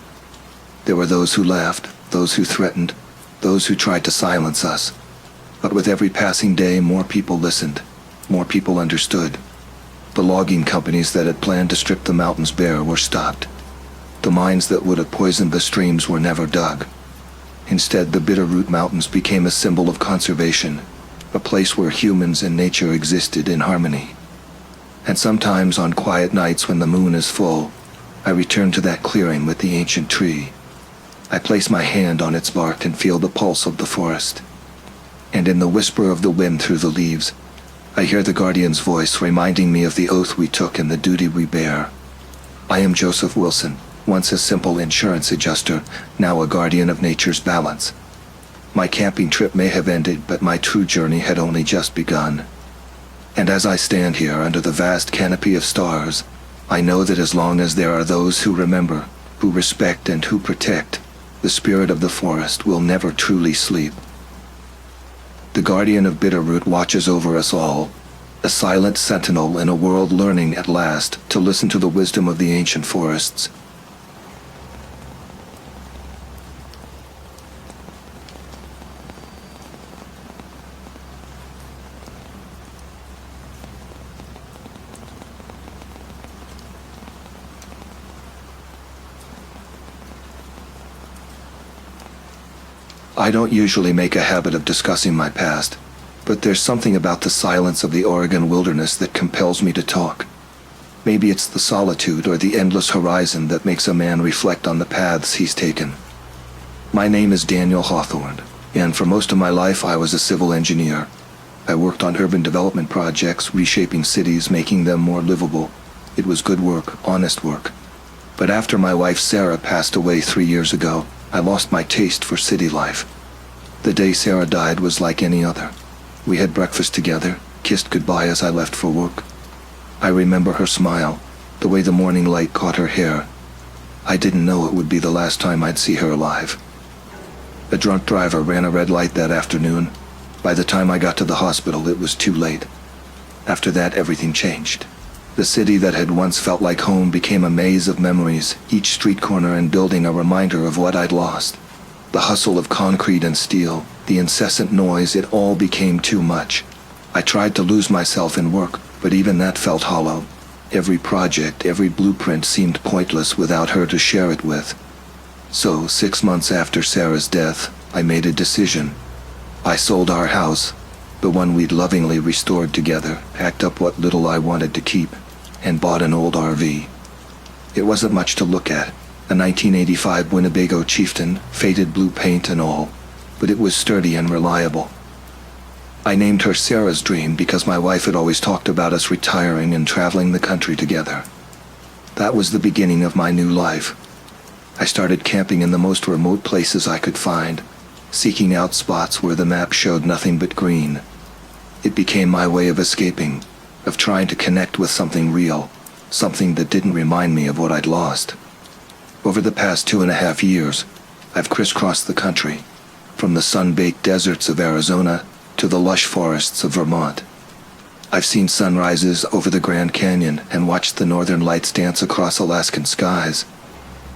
There were those who laughed, those who threatened, those who tried to silence us. But with every passing day, more people listened, more people understood. The logging companies that had planned to strip the mountains bare were stopped. The mines that would have poisoned the streams were never dug. Instead, the Bitterroot Mountains became a symbol of conservation, a place where humans and nature existed in harmony. And sometimes on quiet nights when the moon is full, I return to that clearing with the ancient tree. I place my hand on its bark and feel the pulse of the forest. And in the whisper of the wind through the leaves, I hear the guardian's voice reminding me of the oath we took and the duty we bear. I am Joseph Wilson, once a simple insurance adjuster, now a guardian of nature's balance. My camping trip may have ended, but my true journey had only just begun. And as I stand here under the vast canopy of stars, I know that as long as there are those who remember, who respect and who protect, the spirit of the forest will never truly sleep. The guardian of Bitterroot watches over us all, a silent sentinel in a world learning at last to listen to the wisdom of the ancient forests. I don't usually make a habit of discussing my past, but there's something about the silence of the Oregon wilderness that compels me to talk. Maybe it's the solitude or the endless horizon that makes a man reflect on the paths he's taken. My name is Daniel Hawthorne, and for most of my life I was a civil engineer. I worked on urban development projects, reshaping cities, making them more livable. It was good work, honest work. But after my wife Sarah passed away 3 years ago, I lost my taste for city life. The day Sarah died was like any other. We had breakfast together, kissed goodbye as I left for work. I remember her smile, the way the morning light caught her hair. I didn't know it would be the last time I'd see her alive. A drunk driver ran a red light that afternoon. By the time I got to the hospital, it was too late. After that, everything changed. The city that had once felt like home became a maze of memories, each street corner and building a reminder of what I'd lost. The hustle of concrete and steel, the incessant noise, it all became too much. I tried to lose myself in work, but even that felt hollow. Every project, every blueprint seemed pointless without her to share it with. So, 6 months after Sarah's death, I made a decision. I sold our house, the one we'd lovingly restored together, packed up what little I wanted to keep, and bought an old RV. It wasn't much to look at, a 1985 Winnebago Chieftain, faded blue paint and all, but it was sturdy and reliable. I named her Sarah's Dream because my wife had always talked about us retiring and traveling the country together. That was the beginning of my new life. I started camping in the most remote places I could find, seeking out spots where the map showed nothing but green. It became my way of escaping, of trying to connect with something real, something that didn't remind me of what I'd lost. Over the past 2.5 years, I've crisscrossed the country, from the sun-baked deserts of Arizona to the lush forests of Vermont. I've seen sunrises over the Grand Canyon and watched the northern lights dance across Alaskan skies.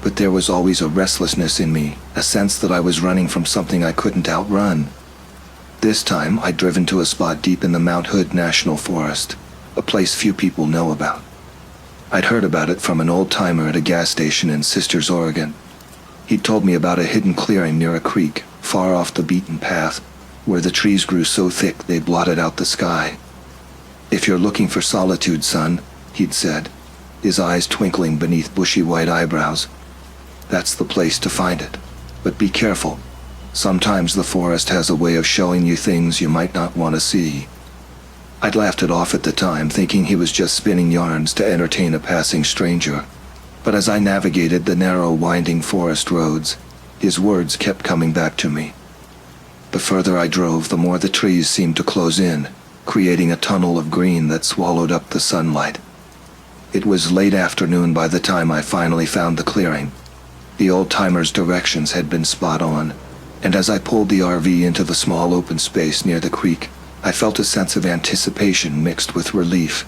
But there was always a restlessness in me, a sense that I was running from something I couldn't outrun. This time, I'd driven to a spot deep in the Mount Hood National Forest, a place few people know about. I'd heard about it from an old-timer at a gas station in Sisters, Oregon. He'd told me about a hidden clearing near a creek, far off the beaten path, where the trees grew so thick they blotted out the sky. "If you're looking for solitude, son," he'd said, his eyes twinkling beneath bushy white eyebrows, "that's the place to find it. But be careful. Sometimes the forest has a way of showing you things you might not want to see." I'd laughed it off at the time, thinking he was just spinning yarns to entertain a passing stranger. But as I navigated the narrow, winding forest roads, his words kept coming back to me. The further I drove, the more the trees seemed to close in, creating a tunnel of green that swallowed up the sunlight. It was late afternoon by the time I finally found the clearing. The old-timer's directions had been spot on, and as I pulled the RV into the small open space near the creek, I felt a sense of anticipation mixed with relief.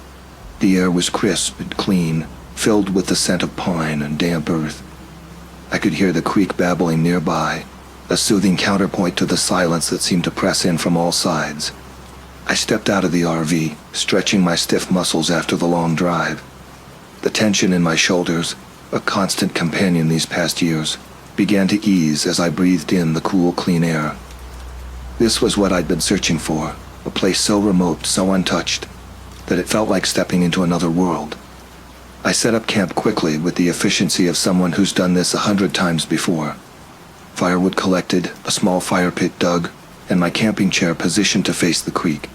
The air was crisp and clean, filled with the scent of pine and damp earth. I could hear the creek babbling nearby, a soothing counterpoint to the silence that seemed to press in from all sides. I stepped out of the RV, stretching my stiff muscles after the long drive. The tension in my shoulders, a constant companion these past years, began to ease as I breathed in the cool, clean air. This was what I'd been searching for, a place so remote, so untouched, that it felt like stepping into another world. I set up camp quickly with the efficiency of someone who's done this 100 times before. Firewood collected, a small fire pit dug, and my camping chair positioned to face the creek.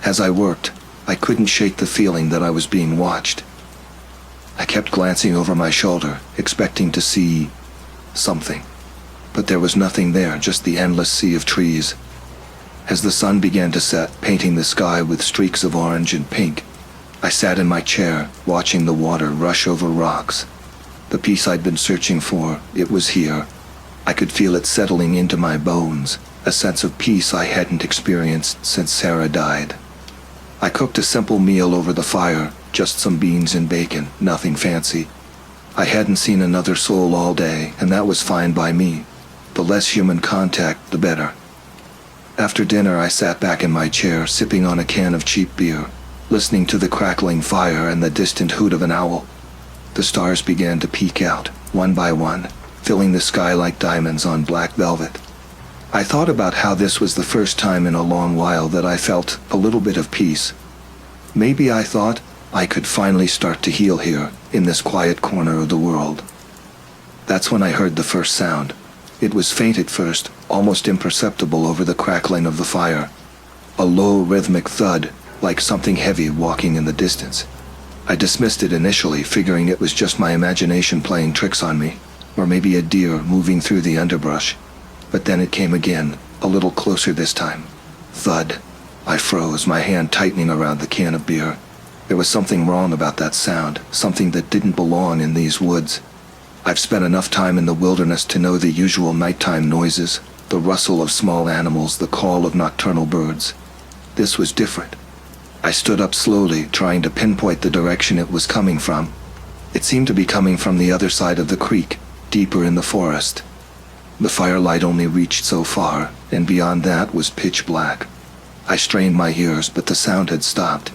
As I worked, I couldn't shake the feeling that I was being watched. I kept glancing over my shoulder, expecting to see something. But there was nothing there, just the endless sea of trees. As the sun began to set, painting the sky with streaks of orange and pink, I sat in my chair, watching the water rush over rocks. The peace I'd been searching for, it was here. I could feel it settling into my bones, a sense of peace I hadn't experienced since Sarah died. I cooked a simple meal over the fire, just some beans and bacon, nothing fancy. I hadn't seen another soul all day, and that was fine by me. The less human contact, the better. After dinner, I sat back in my chair, sipping on a can of cheap beer, listening to the crackling fire and the distant hoot of an owl. The stars began to peek out, one by one, filling the sky like diamonds on black velvet. I thought about how this was the first time in a long while that I felt a little bit of peace. Maybe I thought I could finally start to heal here, in this quiet corner of the world. That's when I heard the first sound. It was faint at first, almost imperceptible over the crackling of the fire. A low rhythmic thud, like something heavy walking in the distance. I dismissed it initially, figuring it was just my imagination playing tricks on me, or maybe a deer moving through the underbrush. But then it came again, a little closer this time. Thud. I froze, my hand tightening around the can of beer. There was something wrong about that sound, something that didn't belong in these woods. I've spent enough time in the wilderness to know the usual nighttime noises, the rustle of small animals, the call of nocturnal birds. This was different. I stood up slowly, trying to pinpoint the direction it was coming from. It seemed to be coming from the other side of the creek, deeper in the forest. The firelight only reached so far, and beyond that was pitch black. I strained my ears, but the sound had stopped.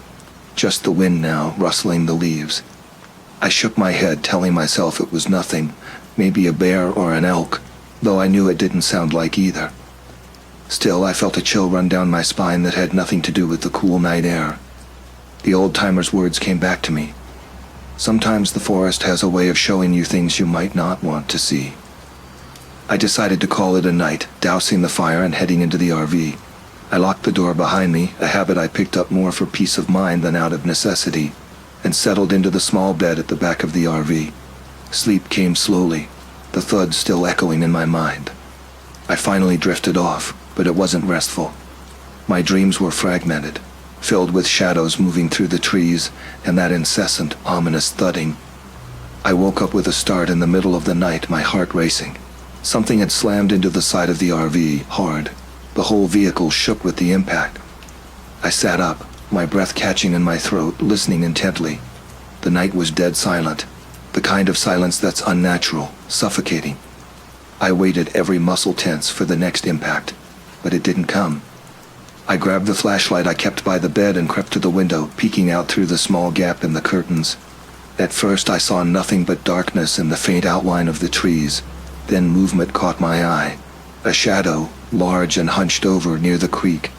Just the wind now, rustling the leaves. I shook my head, telling myself it was nothing, maybe a bear or an elk, though I knew it didn't sound like either. Still, I felt a chill run down my spine that had nothing to do with the cool night air. The old-timer's words came back to me. Sometimes the forest has a way of showing you things you might not want to see. I decided to call it a night, dousing the fire and heading into the RV. I locked the door behind me, a habit I picked up more for peace of mind than out of necessity, and settled into the small bed at the back of the RV. Sleep came slowly, the thud still echoing in my mind. I finally drifted off, but it wasn't restful. My dreams were fragmented, filled with shadows moving through the trees and that incessant, ominous thudding. I woke up with a start in the middle of the night, my heart racing. Something had slammed into the side of the RV, hard. The whole vehicle shook with the impact. I sat up, my breath catching in my throat, listening intently. The night was dead silent, the kind of silence that's unnatural, suffocating. I waited, every muscle tense, for the next impact, but it didn't come. I grabbed the flashlight I kept by the bed and crept to the window, peeking out through the small gap in the curtains. At first I saw nothing but darkness and the faint outline of the trees. Then movement caught my eye. A shadow, large and hunched over near the creek.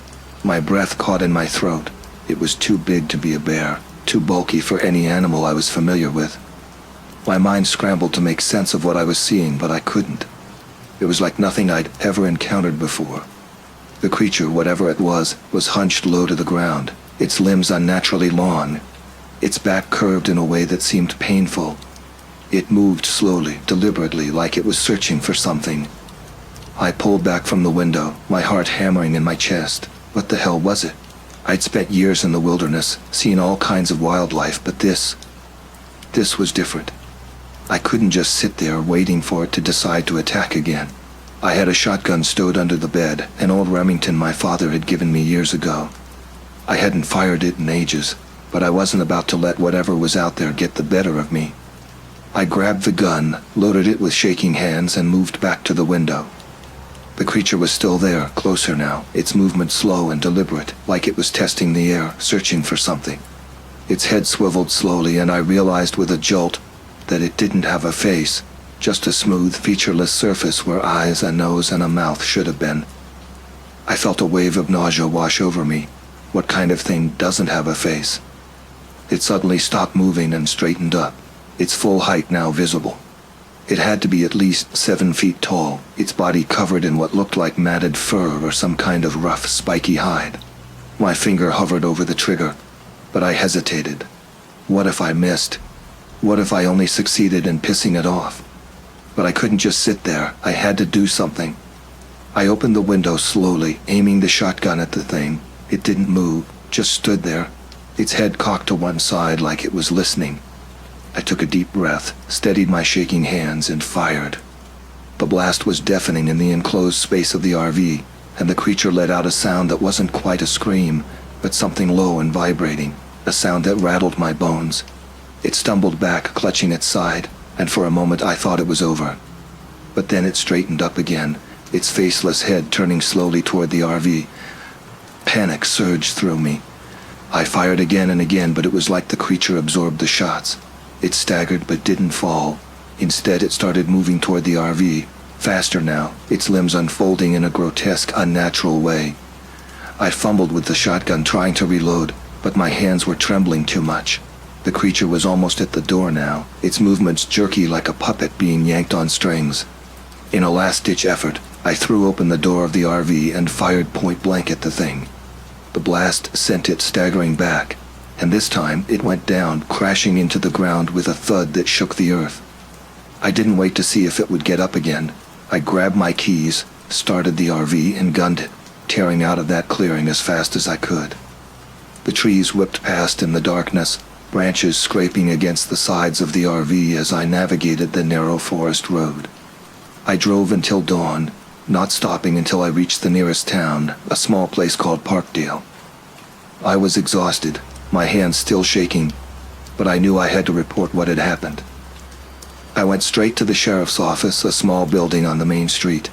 My breath caught in my throat. It was too big to be a bear, too bulky for any animal I was familiar with. My mind scrambled to make sense of what I was seeing, but I couldn't. It was like nothing I'd ever encountered before. The creature, whatever it was hunched low to the ground, its limbs unnaturally long, its back curved in a way that seemed painful. It moved slowly, deliberately, like it was searching for something. I pulled back from the window, my heart hammering in my chest. What the hell was it? I'd spent years in the wilderness, seen all kinds of wildlife, but this was different. I couldn't just sit there waiting for it to decide to attack again. I had a shotgun stowed under the bed, an old Remington my father had given me years ago. I hadn't fired it in ages, but I wasn't about to let whatever was out there get the better of me. I grabbed the gun, loaded it with shaking hands, and moved back to the window. The creature was still there, closer now, its movement slow and deliberate, like it was testing the air, searching for something. Its head swiveled slowly, and I realized with a jolt that it didn't have a face, just a smooth, featureless surface where eyes, a nose, and a mouth should have been. I felt a wave of nausea wash over me. What kind of thing doesn't have a face? It suddenly stopped moving and straightened up, its full height now visible. It had to be at least 7 feet tall, its body covered in what looked like matted fur or some kind of rough, spiky hide. My finger hovered over the trigger, but I hesitated. What if I missed? What if I only succeeded in pissing it off? But I couldn't just sit there. I had to do something. I opened the window slowly, aiming the shotgun at the thing. It didn't move, just stood there, its head cocked to one side like it was listening. I took a deep breath, steadied my shaking hands, and fired. The blast was deafening in the enclosed space of the RV, and the creature let out a sound that wasn't quite a scream, but something low and vibrating, a sound that rattled my bones. It stumbled back, clutching its side, and for a moment I thought it was over. But then it straightened up again, its faceless head turning slowly toward the RV. Panic surged through me. I fired again and again, but it was like the creature absorbed the shots. It staggered but didn't fall. Instead, it started moving toward the RV, faster now, its limbs unfolding in a grotesque, unnatural way. I fumbled with the shotgun, trying to reload, but my hands were trembling too much. The creature was almost at the door now, its movements jerky like a puppet being yanked on strings. In a last-ditch effort, I threw open the door of the RV and fired point-blank at the thing. The blast sent it staggering back, and this time it went down, crashing into the ground with a thud that shook the earth. I didn't wait to see if it would get up again. I grabbed my keys, started the RV, and gunned it, tearing out of that clearing as fast as I could. The trees whipped past in the darkness, branches scraping against the sides of the RV as I navigated the narrow forest road. I drove until dawn, not stopping until I reached the nearest town, a small place called Parkdale. I was exhausted, my hands still shaking, but I knew I had to report what had happened. I went straight to the sheriff's office, a small building on the main street.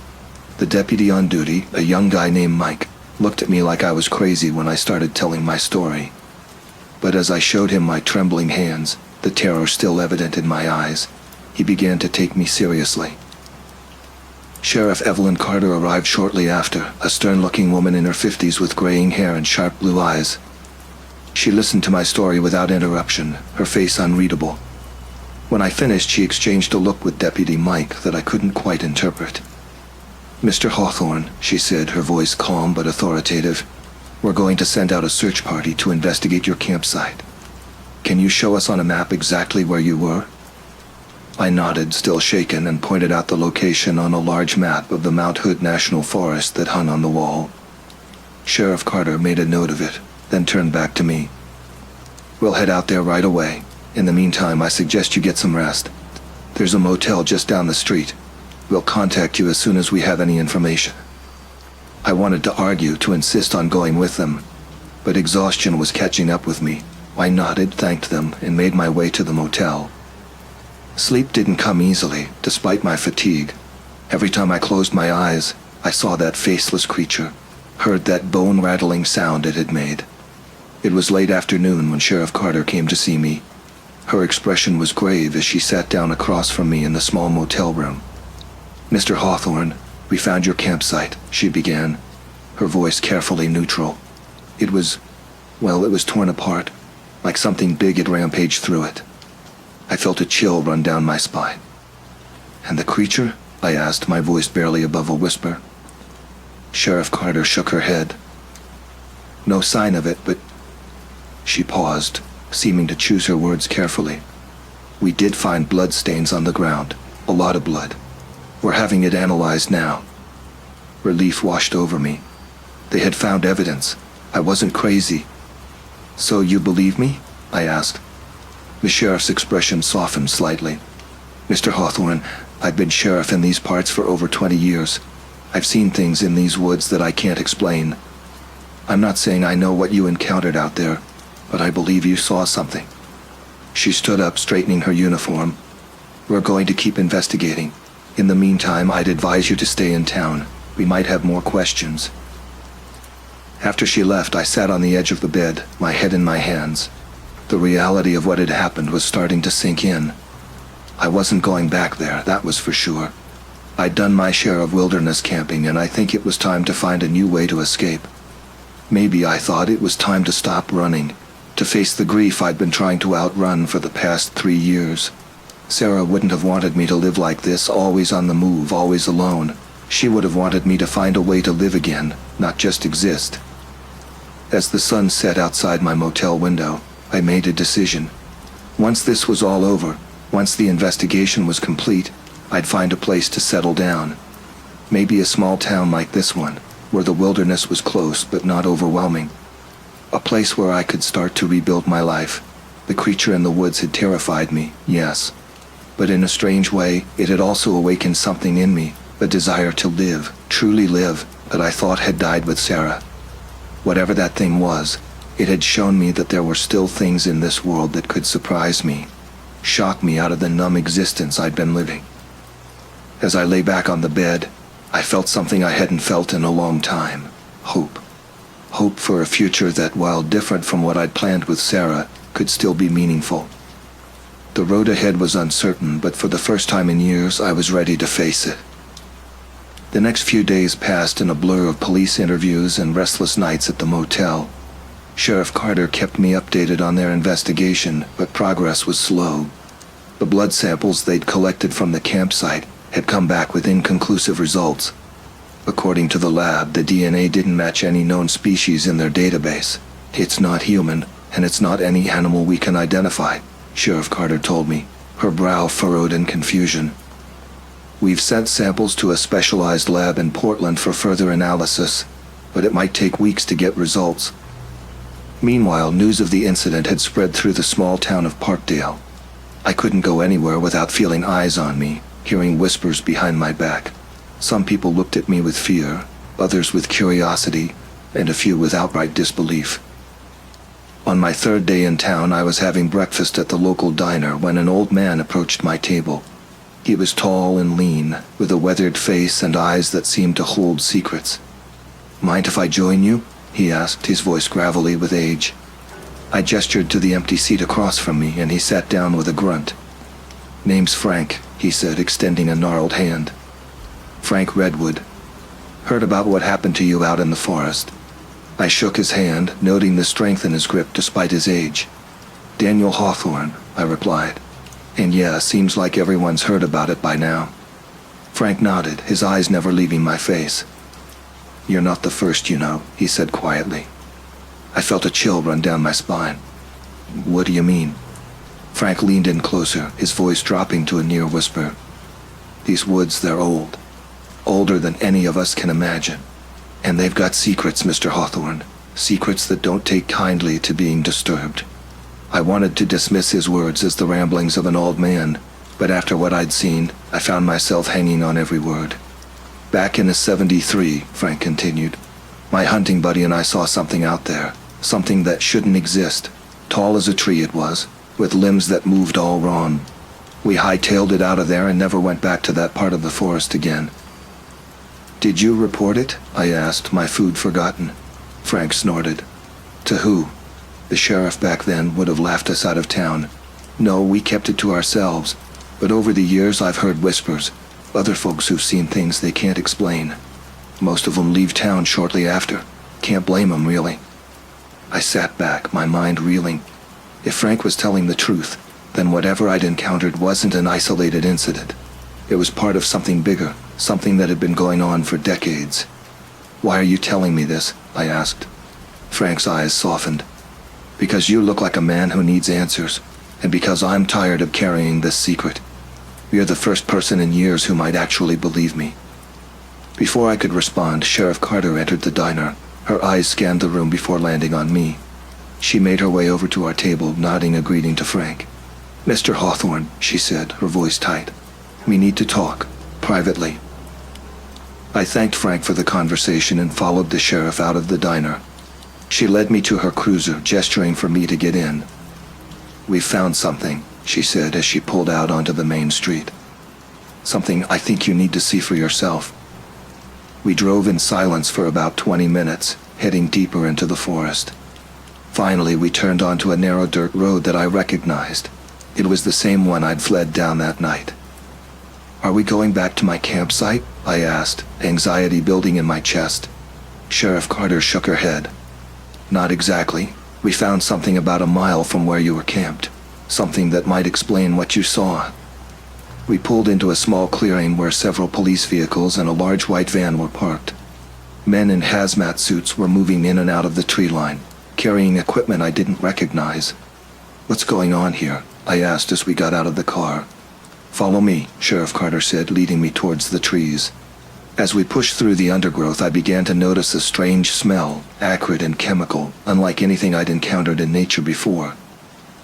The deputy on duty, a young guy named Mike, looked at me like I was crazy when I started telling my story. But as I showed him my trembling hands, the terror still evident in my eyes, he began to take me seriously. Sheriff Evelyn Carter arrived shortly after, a stern-looking woman in her 50s with graying hair and sharp blue eyes. She listened to my story without interruption, her face unreadable. When I finished, she exchanged a look with Deputy Mike that I couldn't quite interpret. "Mr. Hawthorne," she said, her voice calm but authoritative, "we're going to send out a search party to investigate your campsite. Can you show us on a map exactly where you were?" I nodded, still shaken, and pointed out the location on a large map of the Mount Hood National Forest that hung on the wall. Sheriff Carter made a note of it, then turned back to me. "We'll head out there right away. In the meantime, I suggest you get some rest. There's a motel just down the street. We'll contact you as soon as we have any information." I wanted to argue, to insist on going with them, but exhaustion was catching up with me. I nodded, thanked them, and made my way to the motel. Sleep didn't come easily, despite my fatigue. Every time I closed my eyes, I saw that faceless creature, heard that bone-rattling sound it had made. It was late afternoon when Sheriff Carter came to see me. Her expression was grave as she sat down across from me in the small motel room. "Mr. Hawthorne, we found your campsite," she began, her voice carefully neutral. It was torn apart, like something big had rampaged through it. I felt a chill run down my spine. "And the creature?" I asked, my voice barely above a whisper. Sheriff Carter shook her head. "No sign of it, but..." She paused, seeming to choose her words carefully. "We did find blood stains on the ground, a lot of blood. We're having it analyzed now." Relief washed over me. They had found evidence. I wasn't crazy. "So you believe me?" I asked. The sheriff's expression softened slightly. "Mr. Hawthorne, I've been sheriff in these parts for over 20 years. I've seen things in these woods that I can't explain. I'm not saying I know what you encountered out there, but I believe you saw something." She stood up, straightening her uniform. "We're going to keep investigating. In the meantime, I'd advise you to stay in town. We might have more questions." After she left, I sat on the edge of the bed, my head in my hands. The reality of what had happened was starting to sink in. I wasn't going back there, that was for sure. I'd done my share of wilderness camping, and I think it was time to find a new way to escape. Maybe I thought it was time to stop running, to face the grief I'd been trying to outrun for the past 3 years. Sarah wouldn't have wanted me to live like this, always on the move, always alone. She would have wanted me to find a way to live again, not just exist. As the sun set outside my motel window, I made a decision. Once this was all over, once the investigation was complete, I'd find a place to settle down. Maybe a small town like this one, where the wilderness was close but not overwhelming. A place where I could start to rebuild my life. The creature in the woods had terrified me, yes. But in a strange way, it had also awakened something in me, a desire to live, truly live, that I thought had died with Sarah. Whatever that thing was, it had shown me that there were still things in this world that could surprise me, shock me out of the numb existence I'd been living. As I lay back on the bed, I felt something I hadn't felt in a long time. Hope. Hope for a future that, while different from what I'd planned with Sarah, could still be meaningful. The road ahead was uncertain, but for the first time in years, I was ready to face it. The next few days passed in a blur of police interviews and restless nights at the motel. Sheriff Carter kept me updated on their investigation, but progress was slow. The blood samples they'd collected from the campsite had come back with inconclusive results. According to the lab, the DNA didn't match any known species in their database. It's not human, and it's not any animal we can identify, Sheriff Carter told me, her brow furrowed in confusion. We've sent samples to a specialized lab in Portland for further analysis, but it might take weeks to get results. Meanwhile, news of the incident had spread through the small town of Parkdale. I couldn't go anywhere without feeling eyes on me, hearing whispers behind my back. Some people looked at me with fear, others with curiosity, and a few with outright disbelief. On my third day in town, I was having breakfast at the local diner when an old man approached my table. He was tall and lean, with a weathered face and eyes that seemed to hold secrets. "Mind if I join you?" he asked, his voice gravelly with age. I gestured to the empty seat across from me, and he sat down with a grunt. "Name's Frank," he said, extending a gnarled hand. "Frank Redwood. Heard about what happened to you out in the forest." I shook his hand, noting the strength in his grip despite his age. "Daniel Hawthorne," I replied. "And yeah, seems like everyone's heard about it by now." Frank nodded, his eyes never leaving my face. "You're not the first, you know," he said quietly. I felt a chill run down my spine. "What do you mean?" Frank leaned in closer, his voice dropping to a near whisper. "These woods, they're old. Older than any of us can imagine. And they've got secrets, Mr. Hawthorne. Secrets that don't take kindly to being disturbed." I wanted to dismiss his words as the ramblings of an old man, but after what I'd seen, I found myself hanging on every word. "Back in the 73, Frank continued, my hunting buddy and I saw something out there, something that shouldn't exist. Tall as a tree it was, with limbs that moved all wrong. We hightailed it out of there and never went back to that part of the forest again." "Did you report it?" I asked, my food forgotten. Frank snorted. "To who?" The sheriff back then would have laughed us out of town. "No, we kept it to ourselves. But over the years I've heard whispers. Other folks who've seen things they can't explain. Most of them leave town shortly after. Can't blame 'em, really." I sat back, my mind reeling. If Frank was telling the truth, then whatever I'd encountered wasn't an isolated incident. It was part of something bigger, something that had been going on for decades. "Why are you telling me this?" I asked. Frank's eyes softened. "Because you look like a man who needs answers, and because I'm tired of carrying this secret. You're the first person in years who might actually believe me." Before I could respond, Sheriff Carter entered the diner. Her eyes scanned the room before landing on me. She made her way over to our table, nodding a greeting to Frank. "Mr. Hawthorne," she said, her voice tight. "We need to talk, privately." I thanked Frank for the conversation and followed the sheriff out of the diner. She led me to her cruiser, gesturing for me to get in. "We've found something," she said as she pulled out onto the main street. "Something I think you need to see for yourself." We drove in silence for about 20 minutes, heading deeper into the forest. Finally, we turned onto a narrow dirt road that I recognized. It was the same one I'd fled down that night. "Are we going back to my campsite?" I asked, anxiety building in my chest. Sheriff Carter shook her head. "Not exactly. We found something about a mile from where you were camped. Something that might explain what you saw." We pulled into a small clearing where several police vehicles and a large white van were parked. Men in hazmat suits were moving in and out of the tree line, carrying equipment I didn't recognize. "What's going on here?" I asked as we got out of the car. "Follow me," Sheriff Carter said, leading me towards the trees. As we pushed through the undergrowth, I began to notice a strange smell, acrid and chemical, unlike anything I'd encountered in nature before.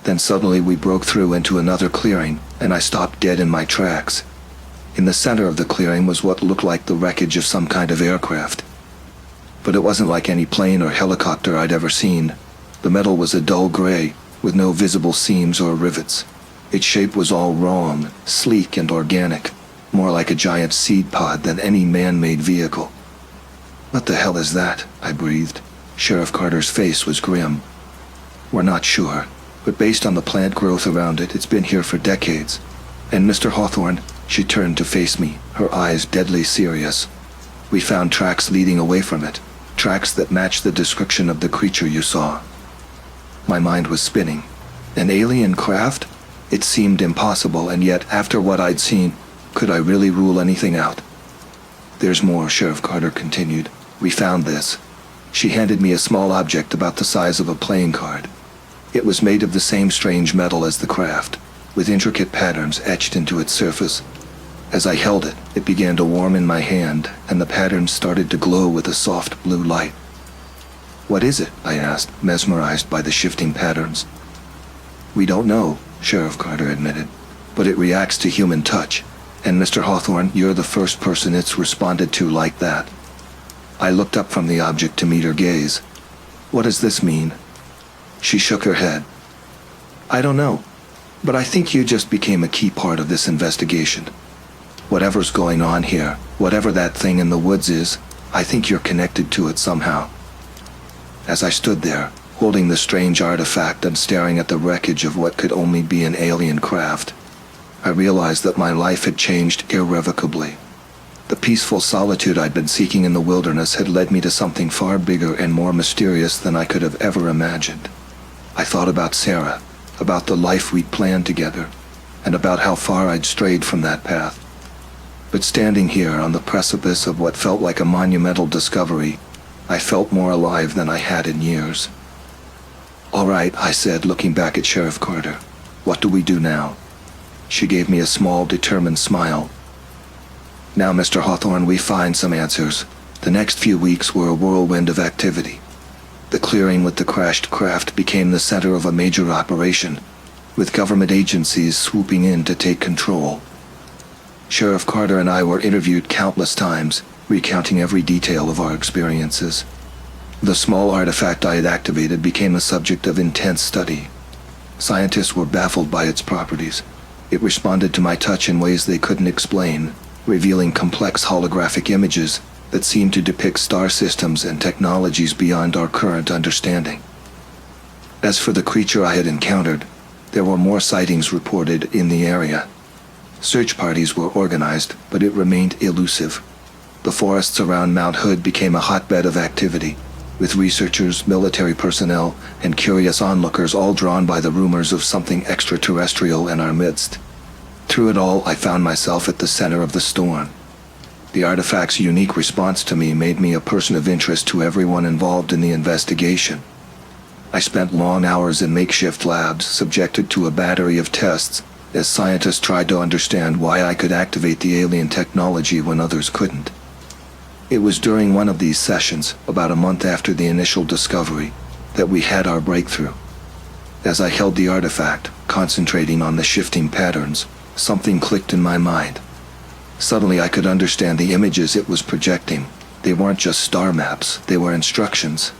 Then suddenly we broke through into another clearing, and I stopped dead in my tracks. In the center of the clearing was what looked like the wreckage of some kind of aircraft. But it wasn't like any plane or helicopter I'd ever seen. The metal was a dull gray, with no visible seams or rivets. Its shape was all wrong, sleek and organic, more like a giant seed pod than any man-made vehicle. "What the hell is that?" I breathed. Sheriff Carter's face was grim. "We're not sure, but based on the plant growth around it, it's been here for decades. And Mr. Hawthorne," she turned to face me, her eyes deadly serious, "we found tracks leading away from it, tracks that match the description of the creature you saw." My mind was spinning. An alien craft? It seemed impossible, and yet, after what I'd seen, could I really rule anything out? "There's more," Sheriff Carter continued. "We found this." She handed me a small object about the size of a playing card. It was made of the same strange metal as the craft, with intricate patterns etched into its surface. As I held it, it began to warm in my hand, and the patterns started to glow with a soft blue light. "What is it?" I asked, mesmerized by the shifting patterns. "We don't know," Sheriff Carter admitted, "but it reacts to human touch. And Mr. Hawthorne, you're the first person it's responded to like that." I looked up from the object to meet her gaze. "What does this mean?" She shook her head. "I don't know, but I think you just became a key part of this investigation. Whatever's going on here, whatever that thing in the woods is, I think you're connected to it somehow." As I stood there, holding the strange artifact and staring at the wreckage of what could only be an alien craft, I realized that my life had changed irrevocably. The peaceful solitude I'd been seeking in the wilderness had led me to something far bigger and more mysterious than I could have ever imagined. I thought about Sarah, about the life we'd planned together, and about how far I'd strayed from that path. But standing here on the precipice of what felt like a monumental discovery, I felt more alive than I had in years. "All right," I said, looking back at Sheriff Carter. "What do we do now?" She gave me a small, determined smile. "Now, Mr. Hawthorne, we find some answers. The next few weeks were a whirlwind of activity. The clearing with the crashed craft became the center of a major operation, with government agencies swooping in to take control. Sheriff Carter and I were interviewed countless times, recounting every detail of our experiences. The small artifact I had activated became a subject of intense study. Scientists were baffled by its properties. It responded to my touch in ways they couldn't explain, revealing complex holographic images that seemed to depict star systems and technologies beyond our current understanding. As for the creature I had encountered, there were more sightings reported in the area. Search parties were organized, but it remained elusive. The forests around Mount Hood became a hotbed of activity, with researchers, military personnel, and curious onlookers all drawn by the rumors of something extraterrestrial in our midst. Through it all, I found myself at the center of the storm. The artifact's unique response to me made me a person of interest to everyone involved in the investigation. I spent long hours in makeshift labs, subjected to a battery of tests, as scientists tried to understand why I could activate the alien technology when others couldn't. It was during one of these sessions, about a month after the initial discovery, that we had our breakthrough. As I held the artifact, concentrating on the shifting patterns, something clicked in my mind. Suddenly I could understand the images it was projecting. They weren't just star maps, they were instructions.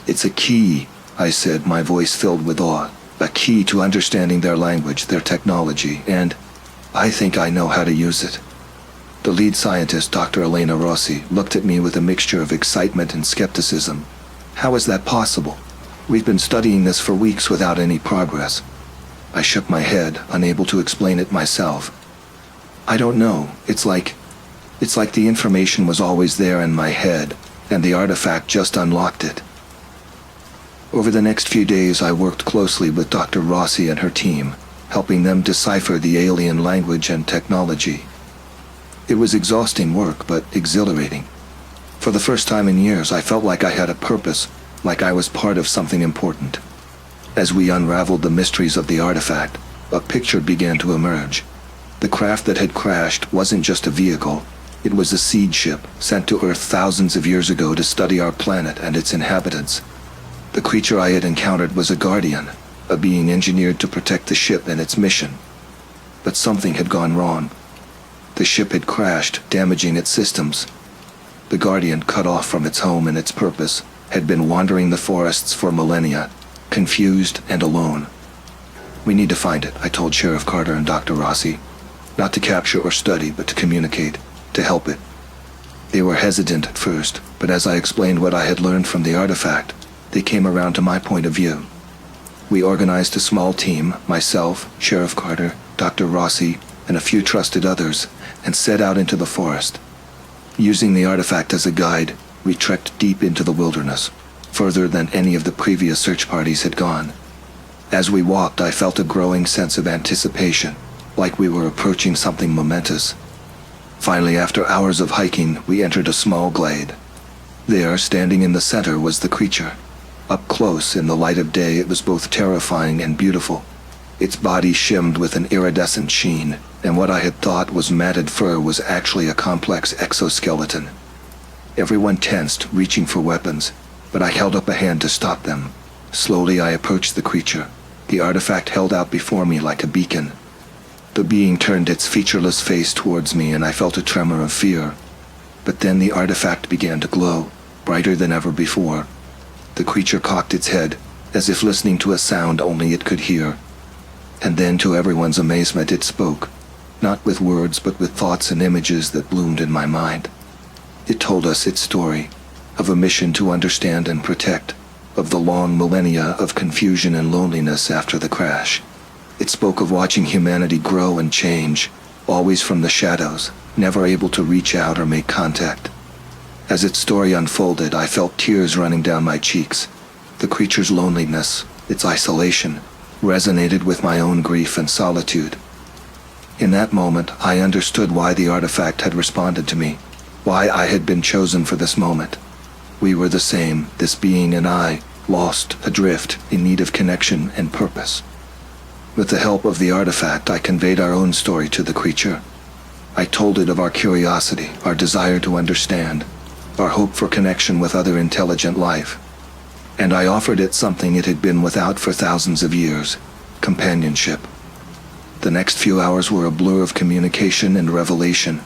"It's a key," I said, my voice filled with awe. "A key to understanding their language, their technology, and I think I know how to use it." The lead scientist, Dr. Elena Rossi, looked at me with a mixture of excitement and skepticism. "How is that possible? We've been studying this for weeks without any progress." I shook my head, unable to explain it myself. "I don't know. It's like the information was always there in my head, and the artifact just unlocked it." Over the next few days, I worked closely with Dr. Rossi and her team, helping them decipher the alien language and technology. It was exhausting work, but exhilarating. For the first time in years, I felt like I had a purpose, like I was part of something important. As we unraveled the mysteries of the artifact, a picture began to emerge. The craft that had crashed wasn't just a vehicle. It was a seed ship sent to Earth thousands of years ago to study our planet and its inhabitants. The creature I had encountered was a guardian, a being engineered to protect the ship and its mission. But something had gone wrong. The ship had crashed, damaging its systems. The guardian, cut off from its home and its purpose, had been wandering the forests for millennia, confused and alone. "We need to find it," I told Sheriff Carter and Dr. Rossi. "Not to capture or study, but to communicate, to help it." They were hesitant at first, but as I explained what I had learned from the artifact, they came around to my point of view. We organized a small team, myself, Sheriff Carter, Dr. Rossi, and a few trusted others, and set out into the forest. Using the artifact as a guide, we trekked deep into the wilderness, further than any of the previous search parties had gone. As we walked, I felt a growing sense of anticipation, like we were approaching something momentous. Finally, after hours of hiking, we entered a small glade. There, standing in the center, was the creature. Up close, in the light of day, it was both terrifying and beautiful. Its body shimmed with an iridescent sheen, and what I had thought was matted fur was actually a complex exoskeleton. Everyone tensed, reaching for weapons, but I held up a hand to stop them. Slowly I approached the creature. The artifact held out before me like a beacon. The being turned its featureless face towards me, and I felt a tremor of fear. But then the artifact began to glow, brighter than ever before. The creature cocked its head, as if listening to a sound only it could hear. And then, to everyone's amazement, it spoke, not with words but with thoughts and images that bloomed in my mind. It told us its story, of a mission to understand and protect, of the long millennia of confusion and loneliness after the crash. It spoke of watching humanity grow and change, always from the shadows, never able to reach out or make contact. As its story unfolded, I felt tears running down my cheeks. The creature's loneliness, its isolation, resonated with my own grief and solitude. In that moment, I understood why the artifact had responded to me, why I had been chosen for this moment. We were the same, this being and I, lost, adrift, in need of connection and purpose. With the help of the artifact, I conveyed our own story to the creature. I told it of our curiosity, our desire to understand, our hope for connection with other intelligent life. And I offered it something it had been without for thousands of years: companionship. The next few hours were a blur of communication and revelation.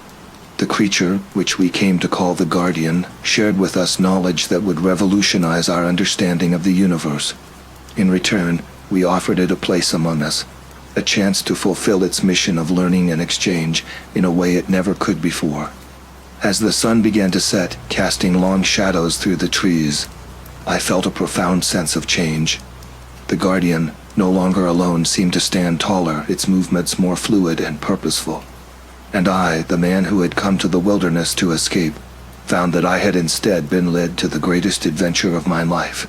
The creature, which we came to call the Guardian, shared with us knowledge that would revolutionize our understanding of the universe. In return, we offered it a place among us, a chance to fulfill its mission of learning and exchange in a way it never could before. As the sun began to set, casting long shadows through the trees, I felt a profound sense of change. The Guardian, no longer alone, seemed to stand taller, its movements more fluid and purposeful. And I, the man who had come to the wilderness to escape, found that I had instead been led to the greatest adventure of my life.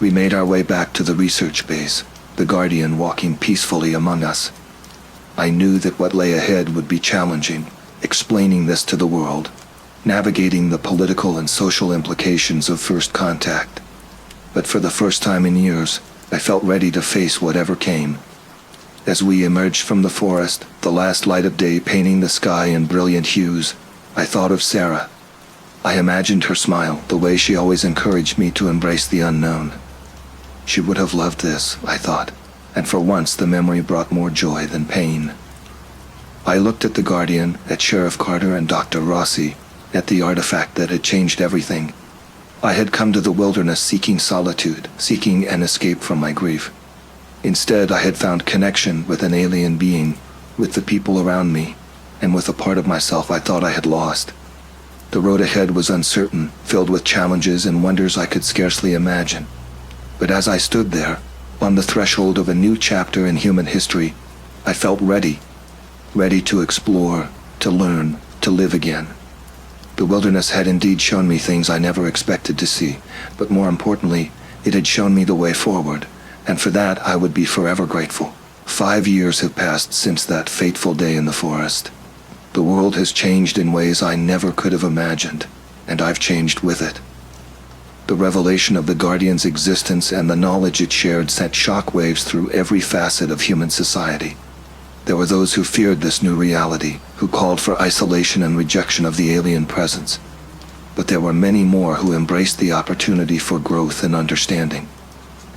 We made our way back to the research base, the Guardian walking peacefully among us. I knew that what lay ahead would be challenging, explaining this to the world, navigating the political and social implications of first contact. But for the first time in years, I felt ready to face whatever came. As we emerged from the forest, the last light of day painting the sky in brilliant hues, I thought of Sarah. I imagined her smile, the way she always encouraged me to embrace the unknown. She would have loved this, I thought, and for once the memory brought more joy than pain. I looked at the Guardian, at Sheriff Carter and Dr. Rossi, at the artifact that had changed everything. I had come to the wilderness seeking solitude, seeking an escape from my grief. Instead, I had found connection with an alien being, with the people around me, and with a part of myself I thought I had lost. The road ahead was uncertain, filled with challenges and wonders I could scarcely imagine. But as I stood there, on the threshold of a new chapter in human history, I felt ready to explore, to learn, to live again. The wilderness had indeed shown me things I never expected to see, but more importantly, it had shown me the way forward, and for that I would be forever grateful. 5 years have passed since that fateful day in the forest. The world has changed in ways I never could have imagined, and I've changed with it. The revelation of the Guardian's existence and the knowledge it shared sent shockwaves through every facet of human society. There were those who feared this new reality, who called for isolation and rejection of the alien presence. But there were many more who embraced the opportunity for growth and understanding.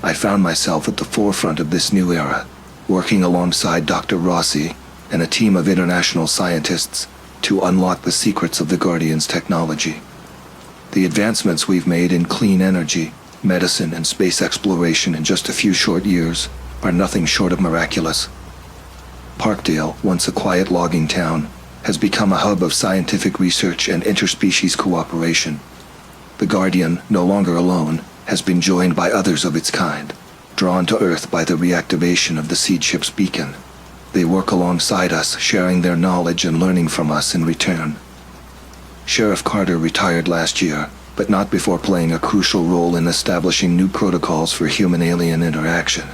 I found myself at the forefront of this new era, working alongside Dr. Rossi and a team of international scientists to unlock the secrets of the Guardian's technology. The advancements we've made in clean energy, medicine, and space exploration in just a few short years are nothing short of miraculous. Parkdale, once a quiet logging town, has become a hub of scientific research and interspecies cooperation. The Guardian, no longer alone, has been joined by others of its kind, drawn to Earth by the reactivation of the seed ship's beacon. They work alongside us, sharing their knowledge and learning from us in return. Sheriff Carter retired last year, but not before playing a crucial role in establishing new protocols for human-alien interaction.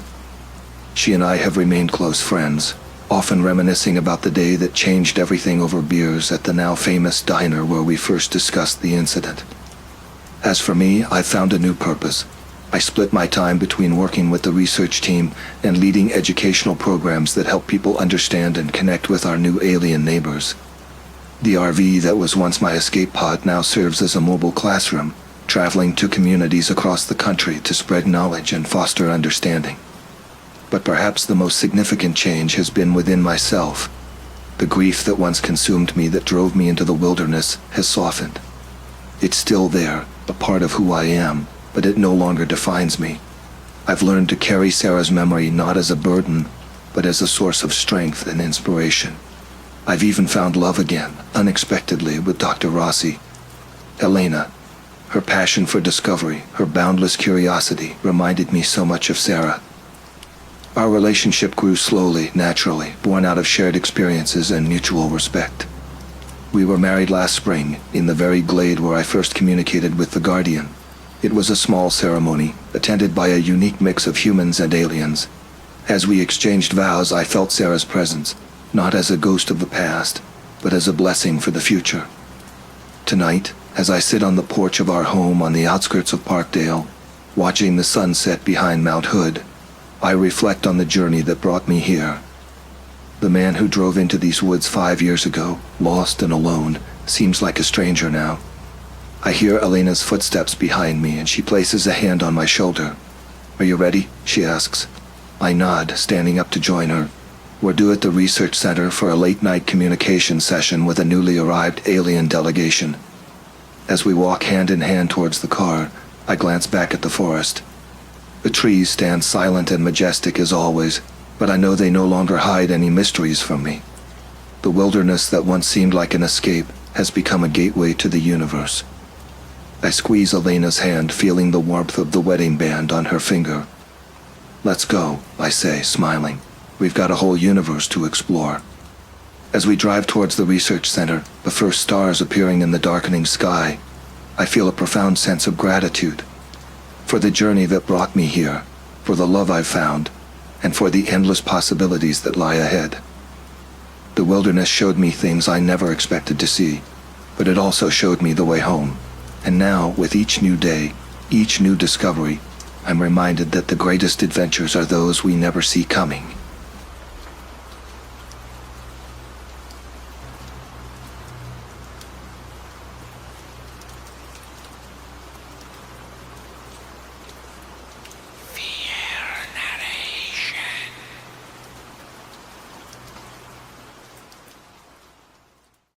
She and I have remained close friends, often reminiscing about the day that changed everything over beers at the now famous diner where we first discussed the incident. As for me, I've found a new purpose. I split my time between working with the research team and leading educational programs that help people understand and connect with our new alien neighbors. The RV that was once my escape pod now serves as a mobile classroom, traveling to communities across the country to spread knowledge and foster understanding. But perhaps the most significant change has been within myself. The grief that once consumed me, that drove me into the wilderness, has softened. It's still there, a part of who I am, but it no longer defines me. I've learned to carry Sarah's memory not as a burden, but as a source of strength and inspiration. I've even found love again, unexpectedly, with Dr. Rossi. Elena, her passion for discovery, her boundless curiosity, reminded me so much of Sarah. Our relationship grew slowly, naturally, born out of shared experiences and mutual respect. We were married last spring, in the very glade where I first communicated with the Guardian. It was a small ceremony, attended by a unique mix of humans and aliens. As we exchanged vows, I felt Sarah's presence, not as a ghost of the past, but as a blessing for the future. Tonight, as I sit on the porch of our home on the outskirts of Parkdale, watching the sun set behind Mount Hood, I reflect on the journey that brought me here. The man who drove into these woods 5 years ago, lost and alone, seems like a stranger now. I hear Elena's footsteps behind me, and she places a hand on my shoulder. "Are you ready?" she asks. I nod, standing up to join her. We're due at the research center for a late-night communication session with a newly arrived alien delegation. As we walk hand in hand towards the car, I glance back at the forest. The trees stand silent and majestic as always, but I know they no longer hide any mysteries from me. The wilderness that once seemed like an escape has become a gateway to the universe. I squeeze Elena's hand, feeling the warmth of the wedding band on her finger. "Let's go," I say, smiling. "We've got a whole universe to explore." As we drive towards the research center, the first stars appearing in the darkening sky, I feel a profound sense of gratitude for the journey that brought me here, for the love I've found, and for the endless possibilities that lie ahead. The wilderness showed me things I never expected to see, but it also showed me the way home. And now, with each new day, each new discovery, I'm reminded that the greatest adventures are those we never see coming.